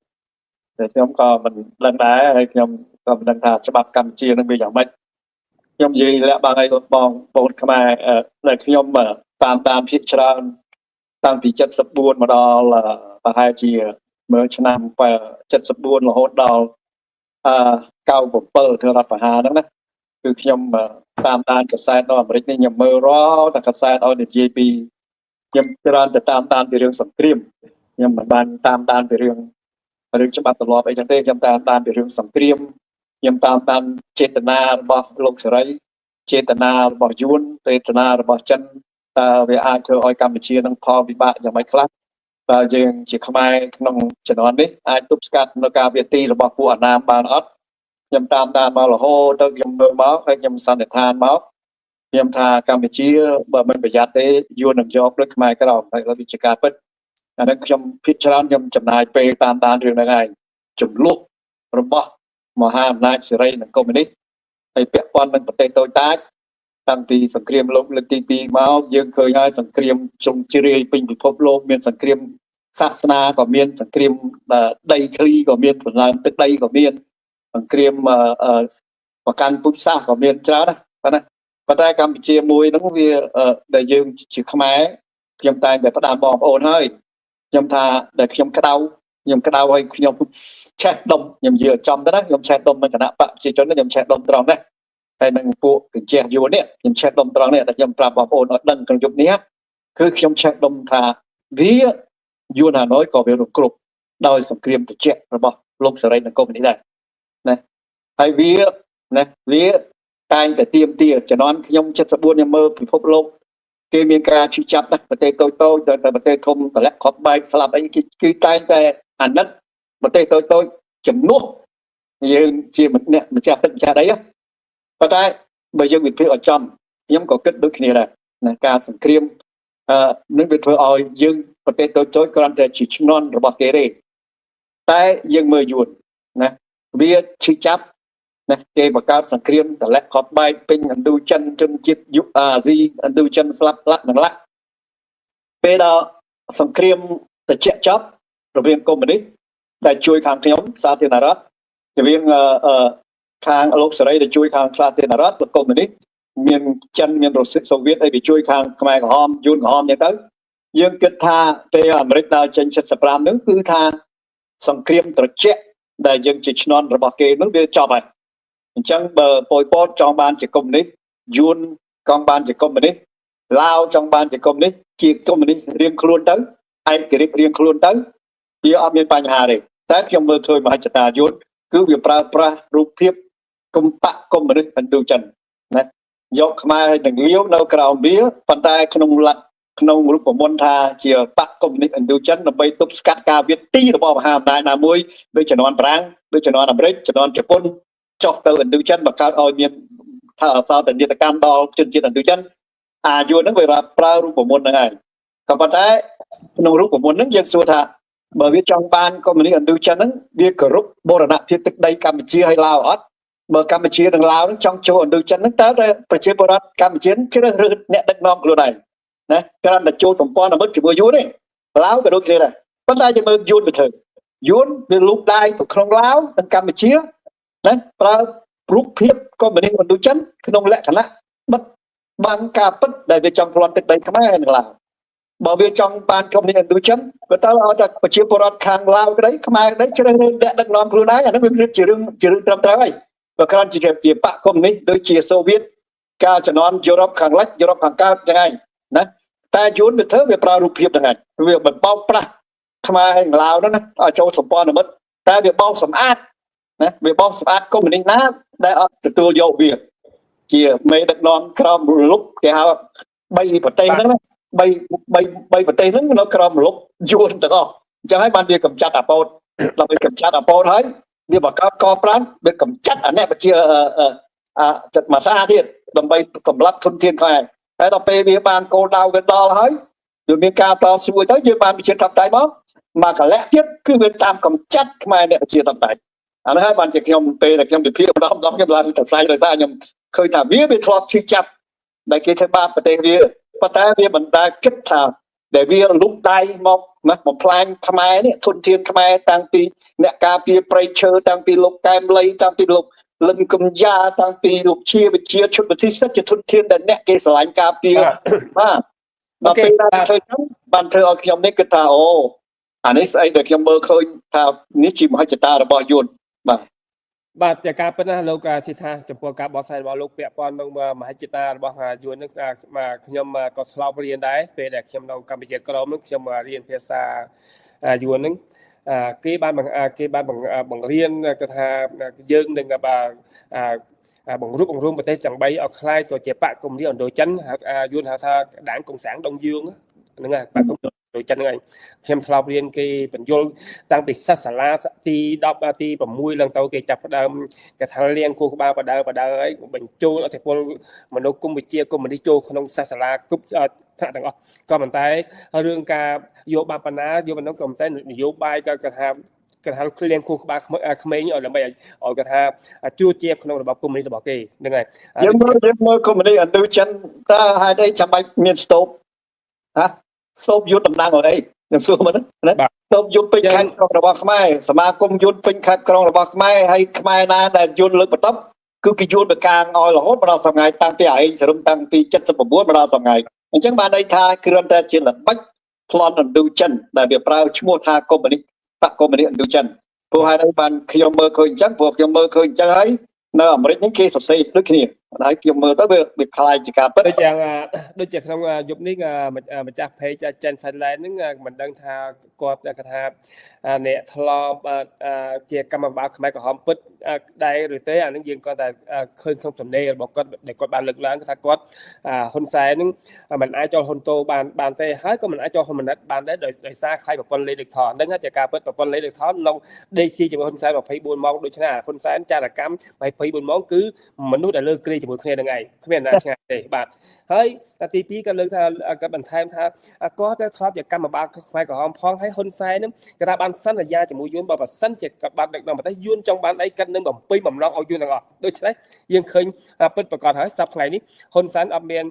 តែខ្ញុំក៏មិនដឹងដែរហើយខ្ញុំក៏មិនដឹងថាច្បាប់កម្ពុជាហ្នឹងវាយ៉ាងម៉េចខ្ញុំនិយាយលាក់បាំងឲ្យបងប្អូនខ្មែរដែលខ្ញុំតាមភាគច្រើនតាំងពី74មកដល់ប្រហែលជាមើលឆ្នាំ74រហូតដល់97ធ្វើរដ្ឋប្រហារហ្នឹងណាគឺខ្ញុំតាមដានកសែតនៅអាមេរិកនេះខ្ញុំមើលរាល់តែកសែតឲ្យនិយាយពីខ្ញុំច្រើនទៅតាមដានពីរឿងសង្គ្រាមខ្ញុំមិនបានតាមដានពីរឿងច្បាប់ទម្លាប់អីចឹងទេខ្ញុំតាមដានពីរឿងសង្គ្រាមខ្ញុំតាមដានចេតនារបស់លោកសេរីចេតនារបស់យួនចេតនារបស់ចិនតើវាអាចធ្វើឲ្យកម្ពុជានឹងផលវិបាកយ៉ាងម៉េចខ្លះតើយើងជាខ្មែរក្នុងជំនាន់នេះអាចទប់ស្កាត់នៅការវាទីរបស់ពួកអាណាមបានអត់ខ្ញុំតាមដានមករហូតទៅខ្ញុំមើលមកហើយខ្ញុំសន្និដ្ឋានមកខ្ញុំថាកម្ពុជាបើមិនប្រយ័ត្នទេយួននឹងយកដូចខ្មែរក្រោមហើយវាជាការពិតអានេះខ្ញុំភាគច្រើនខ្ញុំចំណាយពេលតាមដានរឿងហ្នឹងឯងចំនួនរបស់មហាអំណាចសេរីនិងកុម្មុយនីសហើយពាក់ព័ន្ធនឹងប្រទេសតូចតាចតាំងពីសង្គ្រាមលោកលើកទី2មកយើងឃើញហើយសង្គ្រាមជ្រុងជ្រាយពេញពិភពលោកមានសង្គ្រាមសាសនាក៏មានសង្គ្រាមដីធ្លីក៏មានសំណើមទឹកដីក៏មានសង្គ្រាមប្រកាន់ពុទ្ធសាសនាក៏មានច្រើនណាប៉ុន្តែកម្ពុជាមួយហ្នឹងវាដែលយើងជាខ្មែរខ្ញុំតែងតែផ្ដាំបងប្អូនហើយខ្ញុំថាដែលខ្ញុំក្តៅឲ្យខ្ញុំឆេះដុំខ្ញុំនិយាយចំទៅណាខ្ញុំឆេះដុំនៅគណៈបកប្រជាជនខ្ញុំឆេះដុំត្រង់នេះហើយនឹងពួកកញ្ចេះយួននេះខ្ញុំឆេះដុំត្រង់នេះតែខ្ញុំប្រាប់បងប្អូនឲ្យដឹងក្នុងយុគនេះគឺខ្ញុំឆេះដុំថាវាយួនហាណូយក៏វារំគ្រប់ដោយសង្គ្រាមត្រជាក់របស់លោកសេរីនិងកុម្មុយនីសដែរណាហើយវាតែងតែទៀមទាជំនាន់ខ្ញុំ74ខ្ញុំមើលពិភពលោកគេមានការឈឺចាប់ណាស់ប្រទេសតូចទៅប្រទេសធំតម្លាក់ខប់បែកស្លាប់អីគឺតែងតែអាណិតប្រទេសតូចជំនួស យើងជាម្ចាស់ទឹកម្ចាស់ដីប៉ុន្តែបើយើងវិភាគឲ្យចំខ្ញុំក៏គិតដូចគ្នាដែរណាការសង្គ្រាមនឹងវាធ្វើឲ្យយើងប្រទេសតូចៗគ្រាន់តែជាឈ្នន់របស់គេទេតែយើងមើលយួនណាវាឈឺចាប់ណាគេបង្កើតសង្គ្រាមតម្លាក់ខត់បែកពេញឥណ្ឌូចិនជនជាតិយុអាស៊ីឥណ្ឌូចិនស្លាប់លាក់នឹងលាក់ពេលដល់សង្គ្រាមត្រជាក់ចប់រវាងកុម្មុយនីសដែលជួយខាងខ្ញុំសាធារណរដ្ឋរវាងខាងលោកសេរីដែលជួយខាងសាធារណរដ្ឋកុម្មុយនីសមានចិនមានរុស្ស៊ីសូវៀតអីវាជួយខាងខ្មែរក្រហមយួនក្រហមនេះទៅយើងគិតថាពេលអាមេរិកដើរចេញ75ហ្នឹងគឺថាសង្គ្រាមត្រជាក់ដែលយើងជាឈ្នន់របស់គេហ្នឹងវាចប់ហើយអញ្ចឹងបើប៉ុលពតចង់បានជាកុម្មុយនីសយួនចង់បានជាកុម្មុយនីសឡាវចង់បានជាកុម្មុយនីសជាកុម្មុយនីសរៀងខ្លួនទៅឯករាជ្យរៀងខ្លួនទៅវាអត់មានបញ្ហាទេតែខ្ញុំមើលឃើញមហិច្ឆតាយួនគឺវាប្រើប្រាស់រូបភាពកុម្បៈកុម្មុយនីសឥណ្ឌូចិនណាយកខ្មែរនឹងលាវនៅក្រោមវាប៉ុន្តែក្នុងរូបមន្តថាជាបកកុម្មុយនីសឥណ្ឌូចិនដើម្បីទប់ស្កាត់ការវាទីរបស់មហាអំណាចណាមួយដូចជំនាន់ប្រាំងដូចជំនាន់អាមេរិកជំនាន់ជប៉ុនចុះទៅឥណ្ឌូចិនបង្កើតឲ្យមានថាអសោតនីយកម្មដល់ជនជាតិឥណ្ឌូចិនអាយួនហ្នឹងវាប្រើរូបមន្តហ្នឹងហើយក៏ប៉ុន្តែក្នុងរូបមន្តហ្នឹងយើងសួរថាបើវាចង់បានកុម្មុយនីសឥណ្ឌូចិនហ្នឹងវាគោរពបូរណភាពទឹកដីកម្ពុជាឲ្យឡាវអត់បើកម្ពុជានិងឡាវហ្នឹងចង់ចូលឥណ្ឌូចិនហ្នឹងតើប្រជាពលរដ្ឋកម្ពុជាជ្រើសរើសអ្នកដឹកនាំខ្លួនឯងណាគ្រាន់តែចូលសម្ព័ន្ធមិត្តជាមួយយួនទេឡាវក៏ដូចគ្នាដែរប៉ុន្តែយើងមើលយួនទៅធ្វើយួនវាលូកដៃទៅក្នុងឡាវនិងកម្ពុជាណាប្រើរូបភាពកុម្មុយនីសឥណ្ឌូចិនក្នុងលក្ខណៈបិទបាំងការពិតដែលវាចង់ប្លន់ទឹកដីខ្មែរនិងឡាវបើវាចង់បានកុម្មុយនីសឥណ្ឌូចិនក៏តើឲ្យតែប្រជាពលរដ្ឋខាងឡាវក្តីខ្មែរក្តីជ្រើសរើសអ្នកដឹកនាំខ្លួនឯងអានោះវាជារឿងត្រឹមត្រូវហើយបើគ្រាន់ជាបកកុម្មុយនីសដូចជាសូវៀតកាលជំនាន់យុរ៉ុបខាងលិចយុរ៉ុបខាងកើតចឹងហើយណាតែយួនវាធ្វើវាប្រើរូបភាពហ្នឹងហើយវាមិនបោកប្រាស់ខ្មែរហើយឡាវហ្នឹងណាឲ្យចូលសម្ព័ន្ធមិត្តតែវាបោកសម្អាតណាវាបោកសម្អាតកុម្មុយនីសណាដែលអត់ទទួលយកវាជាមេដឹកនាំក្រមរលុបគេហៅ3ប្រទេសហ្នឹងណា3ប្រទេសហ្នឹងនៅក្រមរលុបយួនទាំងអស់អញ្ចឹងហើយបានវាកម្ចាត់អាប៉ោតដល់វាកម្ចាត់អាប៉ោតហើយវាបង្កើតកប្រាំងវាកម្ចាត់អាអ្នកប្រជាចិត្តមួយសាទៀតដើម្បីសម្លាប់ធនធានខ្មែរតែដល់ពេលវាបានគោលដៅវាដល់ហើយវាមានការតស៊ូទៅយើងបានប្រជាធិបតេយ្យមកកលៈទៀតគឺវាតាមកម្ចាត់ខ្មែរអ្នកប្រជាធិបតេយ្យអានោះហើយបានជាខ្ញុំពេលដែលខ្ញុំវិភាគម្ដងខ្ញុំឡើងទៅផ្សាយដោយសារខ្ញុំឃើញថាវាធ្លាប់ឈឺចាប់ដែលគេធ្វើបាបប្រទេសវាប៉ុន្តែវាមិនដែលគិតថាដែលវាលុបដៃមកបំផ្លាញខ្មែរនេះធនធានខ្មែរតាំងពីអ្នកការពារប្រៃឈើតាំងពីលោកកែមលីតាំងពីលោកលឹមកំយ៉ាតាំងពីលោកជាវិជាឈុតវិធីសិទ្ធិជាធនធានដែលអ្នកគេស្រឡាញ់ការពារបាទដល់ពេលដែលធ្វើចឹងបានធ្វើឲ្យខ្ញុំនេះគិតថាអូអានេះស្អីដែលខ្ញុំមើលឃើញថានេះជាមហិច្ឆតារបស់យួន
បាទតែការពិតណាលោកសិដ្ឋាចំពោះការបកស្រាយរបស់លោកពាក់ព័ន្ធនឹងមហិច្ឆតារបស់យួននឹងខ្ញុំក៏ធ្លាប់រៀនដែរពេលដែលខ្ញុំនៅកម្ពុជាក្រមនឹងខ្ញុំរៀនភាសាយួននឹងគេបានបង្រៀនគេថាយើងនឹងបង្រួបបង្រួមប្រទេសទាំង3ឲ្យคล้ายទៅជាបកគមនីឥណ្ឌូចិនយួនហៅថាដាងកុងសាំងដងយឿងហ្នឹងហើយបកគមនីឥណ្ឌូចិនហ្នឹងឯងខ្ញុំធ្លាប់រៀនគេបញ្យល់តាំងពីសិស្សសាលាទី10ទី6ឡើងទៅគេចាប់ផ្ដើមគេថាលៀងគូក្បាលបដើហើយបញ្ចូលអធិពលមនុស្សគុំវិជាកុម្មុយនីសចូលក្នុងសិស្សសាលាគ្រប់ថ្នាក់ទាំងអស់ក៏ប៉ុន្តែរឿងការយកបានបណ្ណាយកមិននោះក៏មិនតែនយោបាយក៏គេថាគ្លៀងគូក្បាលក្មេងឲ្យដើម្បីឲ្យគេថាជួជាក្នុងរបបកុម្មុយនីសរបស់គេហ្នឹងហើយ
យើងមើលកុម្មុយនីសឥណ្ឌូចិនតើហេតុអីចាំបាច់មានស្ទូបសូបយុទ្ធតំណាងអីខ្ញុំសួរមើលណាសូបយុទ្ធពេញខេត្តក្រុងរបស់ខ្មែរសមាគមយុទ្ធពេញខេត្តក្រុងរបស់ខ្មែរហើយខ្មែរណាដែលយុទ្ធលើកបន្ទប់គឺគេយុទ្ធទៅកាងឲ្យរហូតដល់ថ្ងៃតាំងពីឯងសរុបតាំងពី79មកដល់ថ្ងៃអញ្ចឹងបានន័យថាគ្រាន់តែជាល្បិចប្លន់ឥណ្ឌូចិនដែលវាប្រើឈ្មោះថាកុម្មុយនីសបកកុម្មុយនីសឥណ្ឌូចិនព្រោះហេតុអីបានខ្ញុំមើលឃើញអញ្ចឹងព្រោះខ្ញុំមើលឃើញអញ្ចឹងហើយនៅអាមេរិកនេះគេសរសេរដូចគ្នា đấy kiểu mơ tới việc khai chỉ cả bất
ដូចជាក្នុងយប់នេះម្ចាស់ page Chen Finland ហ្នឹងមិនដឹងថាគាត់គាត់ថាអ្នកធ្លាប់ជាកម្មបាលខ្មែរក្រហមពិតដែរឬទេអានឹងយើងគាត់តែឃើញក្នុងសំណេររបស់គាត់ដែលគាត់បានលើកឡើងថាគាត់ហ៊ុនសែនហ្នឹងមិនអាចចូលហ៊ុនតូបានទេហើយក៏មិនអាចចូលហ៊ុនម៉ាណិតបានដែរដោយសារខ្លាយប្រព័ន្ធលេខដឹកថនហ្នឹងជាការពិតប្រព័ន្ធលេខដឹកថននៅដេកស៊ីជាមួយហ៊ុនសែន24ម៉ោងដូច្នេះហ៊ុនសែនចារកម្ម24ម៉ោងគឺមនុស្សដែលលើគ្រាជាមួយគ្នានឹងឯងគ្មានណាឆ្ងាយទេបាទហើយទី2ក៏លើកថាគាត់បន្ថែមថាគាត់ទៅធ្លាប់ជាកម្មបាលខ្មែរក្រហមផងហើយហ៊ុនសែនហ្នឹងគេថាបានសន្យាជាមួយយួនបើសិនជាគាត់បានដឹកនាំប្រទេសយួនចង់បានអីគាត់នឹងបំពេញបំណងឲ្យយួនទាំងអស់ដូច្នេះយើងឃើញពិតប្រាកដហើយសប្តាហ៍នេះហ៊ុនសែនអត់មាន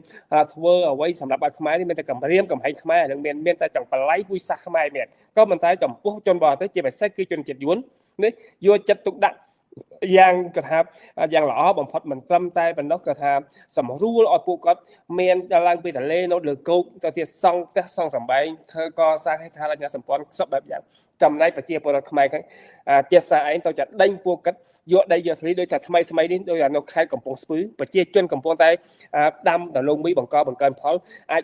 ធ្វើអ្វីសម្រាប់បាត់ខ្មែរនេះមានតែកម្រាមកំហែងខ្មែរនឹងមានតែចង់បល័យពុយសាសខ្មែរមានក៏មិនតែចំពោះជនបរទេសជាពិសេសគឺជនជាតិយួននេះយកចិត្តទុកដាក់យ៉ាងគាត់ថាយ៉ាងល្អបំផុតមិនត្រឹមតែប៉ុណ្ណោះគាត់ថាសម្រួលឲ្យពួកគាត់មានឡើងពីទលេនៅលើគោកទៅទៀតសង់ផ្ទះសង់សម្បែងធ្វើកសាងហេដ្ឋារចនាសម្ព័ន្ធសពបែបយ៉ាងចំណែកប្រជាពលរដ្ឋខ្មែរចេះសារឯងទៅចាដេញពួកគាត់យកដីយកធ្លីដោយតែថ្មីនេះដោយនៅខេត្តកំពង់ស្ពឺប្រជាជនកំពុងតែដាំដំឡូងមីបង្កើនផលអាច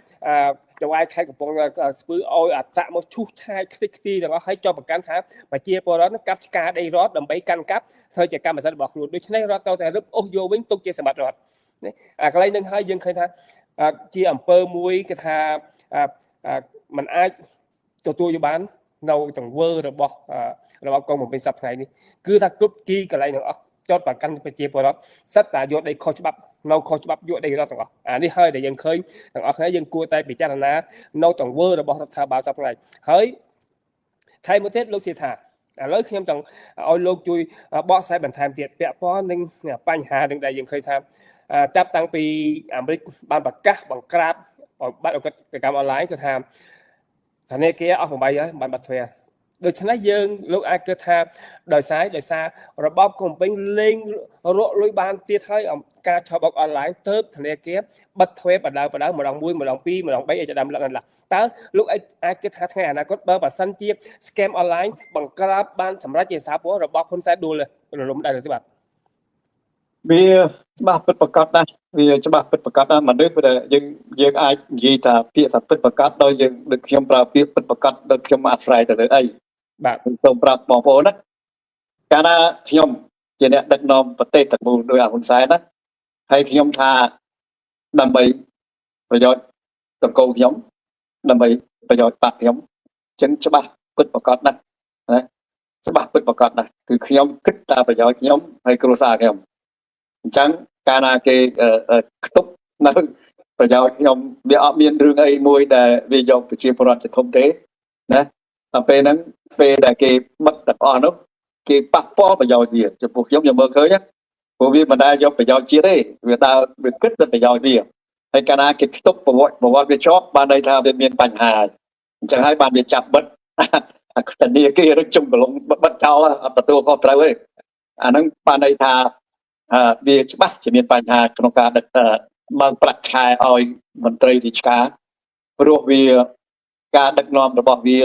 ចង្វាយខេត្តកំពង់ស្ពឺឲ្យអត្តមកឈូសឆាយខ្ទេចខ្ទីទាំងអស់ហើយចុះប្រកាន់ថាប្រជាពលរដ្ឋនឹងកាប់ឆ្ការដីរដ្ឋដើម្បីកាន់កាប់ធ្វើជាកម្មសិទ្ធិរបស់ខ្លួនដូច្នេះរដ្ឋទៅតែរឹបអូសយកវិញទុកជាសម្បត្តិរដ្ឋនេះកន្លែងនឹងហើយយើងឃើញថាជាអំពើមួយគេថាมันអាចទទួលយកបាននៅទង្វើរបស់កងបំពេញសប្តាហ៍នេះគឺថាគ្រប់គីកន្លែងទាំងអស់ចោតប្រកាន់ប្រជាពលរដ្ឋសិតតែយកដីខុសច្បាប់នៅខុសច្បាប់យកដីរដ្ឋទាំងអស់អានេះហើយដែលយើងឃើញទាំងអស់គ្នាយើងគួរតែពិចារណានៅទង្វើរបស់រដ្ឋាភិបាលសប្តាហ៍ហើយថែមមួយទៀតលោកសៀថាឥឡូវខ្ញុំចង់ឲ្យលោកជួយបកស្រាយបន្ថែមទៀតពាក់ព័ន្ធនឹងបញ្ហានឹងដែលយើងឃើញថាចាប់តាំងពីអាមេរិកបានប្រកាសបង្ក្រាបឲ្យបាត់ឱកាសកម្មអនឡាញគឺថាធនាគារអស់8ហើយបានបាត់ទ្វារដូច្នេះយើងលោកអាចគិតថាដោយសាររបបកុំពេញលេងរកលុយបានទៀតហើយការឆបអនឡាញទៅធនាគារបិទទ្វារបដៅម្ដង1ម្ដង2ម្ដង3ឲ្យចាប់ដើមលក្ខណៈតើលោកអាចគិតថាថ្ងៃអនាគតបើសិនជា scam អនឡាញបង្ក្រាបបានសម្រាប់ជាសាពលរបស់ហ៊ុនសែនដួលរលំដែរទេបាទ
វាច្បាស់ពិតប្រកបណាស់វាច្បាស់ពិតប្រកបណាស់មនុស្សដែលយើងអាចនិយាយថាពាក្យថាពិតប្រកបដោយយើងដូចខ្ញុំប្រើពាក្យពិតប្រកបដោយខ្ញុំអាស្រ័យទៅលើអី
បាទ
សូមប្រាប់បងប្អូនណាកាលណាខ្ញុំជាអ្នកដឹកនាំប្រទេសទាំងមូលដោយហ៊ុនសែនណាហើយខ្ញុំថាដើម្បីប្រយោជន៍សង្គមខ្ញុំដើម្បីប្រយោជន៍បកខ្ញុំអញ្ចឹងច្បាស់ពិតប្រកបណាស់ណាច្បាស់ពិតប្រកបណាស់គឺខ្ញុំគិតតែប្រយោជន៍ខ្ញុំហើយគ្រួសារខ្ញុំអញ្ចឹងកាលណាគេខ្ទប់នៅប្រយោជន៍ខ្ញុំវាអត់មានរឿងអីមួយដែលវាយកប្រជាពលរដ្ឋជាធំទេណាដល់ពេលហ្នឹងពេលដែលគេបិទទាំងអស់នោះគេប៉ះពាល់ប្រយោជន៍វាចំពោះខ្ញុំមើលឃើញព្រោះវាមិនដែលយកប្រយោជន៍ជាតិទេវាដើរវាគិតតែប្រយោជន៍វាហើយកាលណាគេខ្ទប់ប្រវត្តិវាជាប់បានន័យថាវាមានបញ្ហាអញ្ចឹងហើយបានវាចាប់បិទធនាគាររឹកជុំកន្លងបិទចោលអត់ទទួលខុសត្រូវទេអាហ្នឹងបានន័យថាវាច្បាស់ជាមានបញ្ហាក្នុងការដឹកបើកប្រាក់ខែឲ្យមន្ត្រីរាជការព្រោះវាការដឹកនាំរបស់វា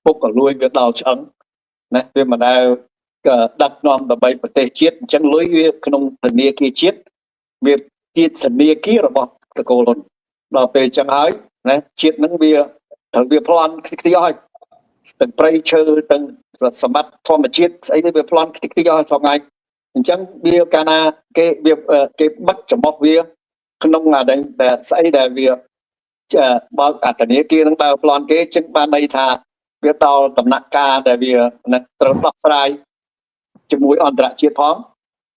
ពុកកលួយវាដល់ឆ្អឹងណាវាមិនដែលដឹកនាំដើម្បីប្រទេសជាតិអញ្ចឹងលុយវាក្នុងធនាគារជាតិវាជាធនាគាររបស់តកូលហ៊ុនដល់ពេលអញ្ចឹងហើយណាជាតិហ្នឹងវាត្រូវវាប្លន់ខ្ទេចឲ្យទាំងព្រៃឈើទាំងសម្បត្តិធម្មជាតិស្អីទៅវាប្លន់ខ្ទេចឲ្យសងឯងអញ្ចឹងវាកាលណាគេបិទចំអស់វាក្នុងអាដែលស្អីដែលវាបើកអធនាគារនឹងដើរប្លន់គេចឹងបានន័យថាវាដល់ដំណាក់កាលដែលវាត្រូវដោះស្រាយជាមួយអន្តរជាតិផង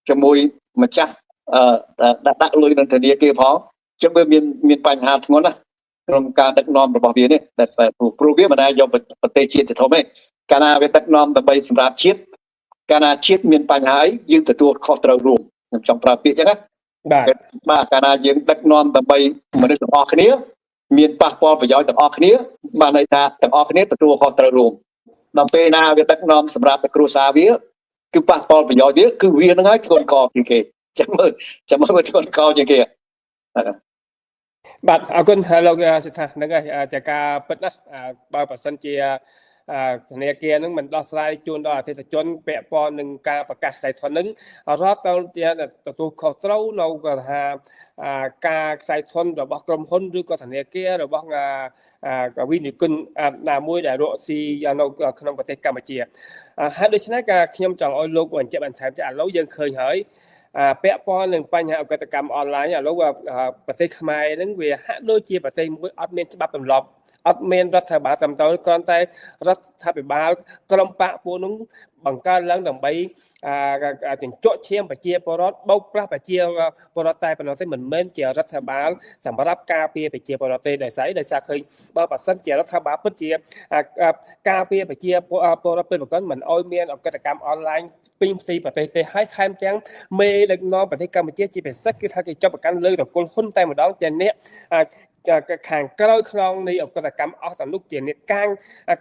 ជាមួយម្ចាស់ដាក់លុយនៅធនាគារផងចឹងវាមានបញ្ហាធ្ងន់ណាស់ក្នុងការដឹកនាំរបស់វានេះដែលព្រោះវាមិនដែលយកប្រទេសជាតិទៅធំទេកាលណាវាដឹកនាំដើម្បីសម្រាប់ជាតិកាលណាជាតិមានបញ្ហាអីយើងទទួលខុសត្រូវរួមខ្ញុំចង់ប្រើពាក្យចឹងណាបាទកាលណាយើងដឹកនាំដើម្បីមនុស្សទាំងអស់គ្នាមានប៉ះពាល់ប្រយោជន៍ទាំងអស់គ្នាបានន័យថាទាំងអស់គ្នាទទួលខុសត្រូវរួមដល់ពេលណាវាដឹកនាំសម្រាប់តែគ្រួសារវាគឺប៉ះពាល់ប្រយោជន៍វាគឺវានឹងហើយធ្ងន់កជាងគេចាំមើលធ្ងន់កជាងគេ
បាទអរគុណលោកសិដ្ឋាហ្នឹងហើយជាការពិតណាស់បើប្រសិនជា ធនាគារនឹងមិនដោះស្រាយជូនដល់អតិថិជនពាក់ព័ន្ធនឹងការប្រកាសខ្សែធននឹងរដ្ឋទៅទទួលខុសត្រូវនៅគាត់ថាការខ្សែធនរបស់ក្រុមហ៊ុនឬក៏ធនាគាររបស់វិនិគុណណាមួយដែលរកស៊ីនៅក្នុងប្រទេសកម្ពុជាហើយដូច្នេះការខ្ញុំចង់ឲ្យលោកបញ្ជាក់បន្ថែមថាឥឡូវយើងឃើញហើយពាក់ព័ន្ធនឹងបញ្ហាអកតកម្មអនឡាញឥឡូវប្រទេសខ្មែរនឹងវាហាក់ដូចជាប្រទេសមួយអត់មានច្បាប់ទម្លាប់អត់មានរដ្ឋាភិបាលត្រឹមត្រូវគ្រាន់តែរដ្ឋាភិបាលក្រុមបកពួកនោះបង្កើតឡើងដើម្បីជញ្ជក់ឈាមប្រជាពលរដ្ឋបោកប្រាស់ប្រជាពលរដ្ឋតែប៉ុណ្ណោះទេមិនមែនជារដ្ឋាភិបាលសម្រាប់ការពារប្រជាពលរដ្ឋទេដោយសារឃើញបើប៉ះសិនជារដ្ឋាភិបាលពិតជាការពារប្រជាពលរដ្ឋពេលប្រកាន់មិនអោយមានអកតកម្មអនឡាញពេញផ្ទៃប្រទេសទេហើយថែមទាំងមេដឹកនាំប្រទេសកម្ពុជាជាពិសេសគឺថាគេចាប់ប្រកាន់លើតកុលហ៊ុនតែម្ដងទាំងនេះខាងក្រោយខ្នងនៃអកតកម្មអស់តនុកជាអ្នក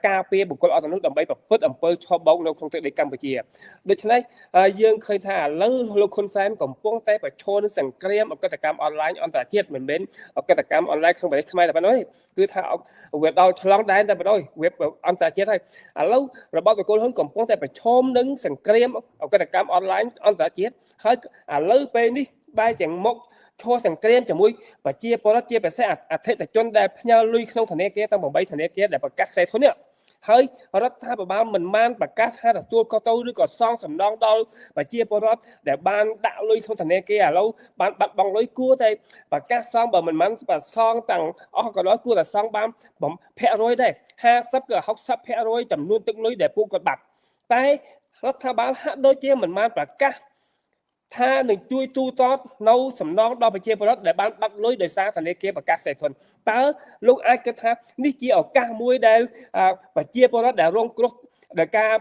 ការពារបុគ្គលអស់តនុកដើម្បីប្រព្រឹត្តអំពើឆបោកនៅក្នុងទឹកដីកម្ពុជាដូច្នេះយើងឃើញថាឥឡូវលោកហ៊ុនសែនកំពុងតែប្រឈមនឹងសង្គ្រាមអកតកម្មអនឡាញអន្តរជាតិមិនមែនអកតកម្មអនឡាញក្នុងប្រទេសខ្មែរតែប៉ុណ្ណោះទេគឺថាវាដល់ឆ្លងដែនតែប៉ុណ្ណោះវាអន្តរជាតិហើយឥឡូវរបបបុគ្គលហ៊ុនកំពុងតែប្រឈមនឹងសង្គ្រាមអកតកម្មអនឡាញអន្តរជាតិហើយឥឡូវពេលនេះបែរជាមកឈរសង្គ្រាមជាមួយប្រជាពលរដ្ឋជាពិសេសអតិថិជនដែលផ្ញើលុយក្នុងធនាគារទាំង8ធនាគារដែលប្រកាសខ្សែធននេះហើយរដ្ឋាភិបាលមិនបានប្រកាសថាទទួលខុសត្រូវឬក៏សងសំណងដល់ប្រជាពលរដ្ឋដែលបានដាក់លុយក្នុងធនាគារឥឡូវបានបាត់បង់លុយគួរតែប្រកាសសងបើមិនបានសងទាំងអស់ក៏ដោយគួរតែសងបាន%ដែរ50ក៏60%ចំនួនទឹកលុយដែលពួកគាត់បាត់តែរដ្ឋាភិបាលហាក់ដូចជាមិនបានប្រកាសថានឹងជួយទូទាត់នៅសំណងដល់ប្រជាពលរដ្ឋដែលបានបាត់លុយដោយសារធនាគារប្រកាសខ្សែធនតើលោកអាចគិតថានេះជាឱកាសមួយដែលប្រជាពលរដ្ឋដែលរងគ្រោះដោយការ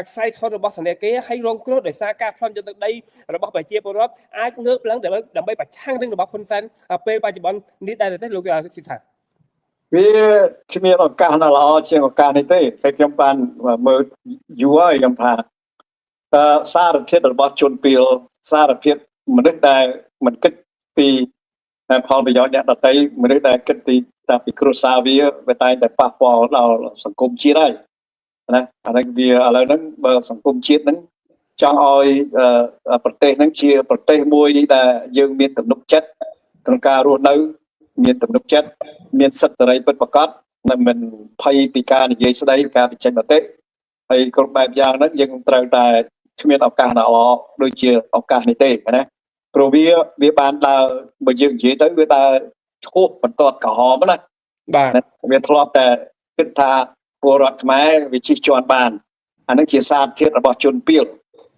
ខ្សែធនរបស់ធនាគារហើយរងគ្រោះដោយសារការផ្លន់យកទឹកដីរបស់ប្រជាពលរដ្ឋអាចងើបឡើងដើម្បីប្រឆាំងនឹងរបបហ៊ុនសែនពេលបច្ចុប្បន្ននេះដែរទេលោកស៊ីថា
វាគ្មានឱកាសណាល្អជាងឱកាសនេះទេតែខ្ញុំបានមើលយូរហើយខ្ញុំថាសារធាតុរបស់ជនពីលសារភាពមនុស្សដែលមិនគិតពីផលប្រយោជន៍អ្នកដទៃមនុស្សដែលគិតពីគ្រួសារវាតែតែប៉ះពាល់ដល់សង្គមជាតិហើយណាអានេះវាឥឡូវហ្នឹងបើសង្គមជាតិហ្នឹងចង់ឲ្យប្រទេសហ្នឹងជាប្រទេសមួយដែលយើងមានទំនុកចិត្តក្នុងការរស់នៅមានទំនុកចិត្តមានសិទ្ធិសេរីពិតប្រាកដនិងមិនភ័យពីការនិយាយស្ដីការបញ្ចេញមតិហើយគ្រប់បែបយ៉ាងហ្នឹងយើងត្រូវតែគ្មានឱកាសណាល្អដូចជាឱកាសនេះទេណាព្រោះវាបានដើរបើយើងនិយាយទៅវាដើរឈោះបន្ទាត់ក្រហមណា
បាទ
វាធ្លាប់តែគិតថាពលរដ្ឋខ្មែរវាជិះជាន់បានអានឹងជាសារធាតុរបស់ជនពីល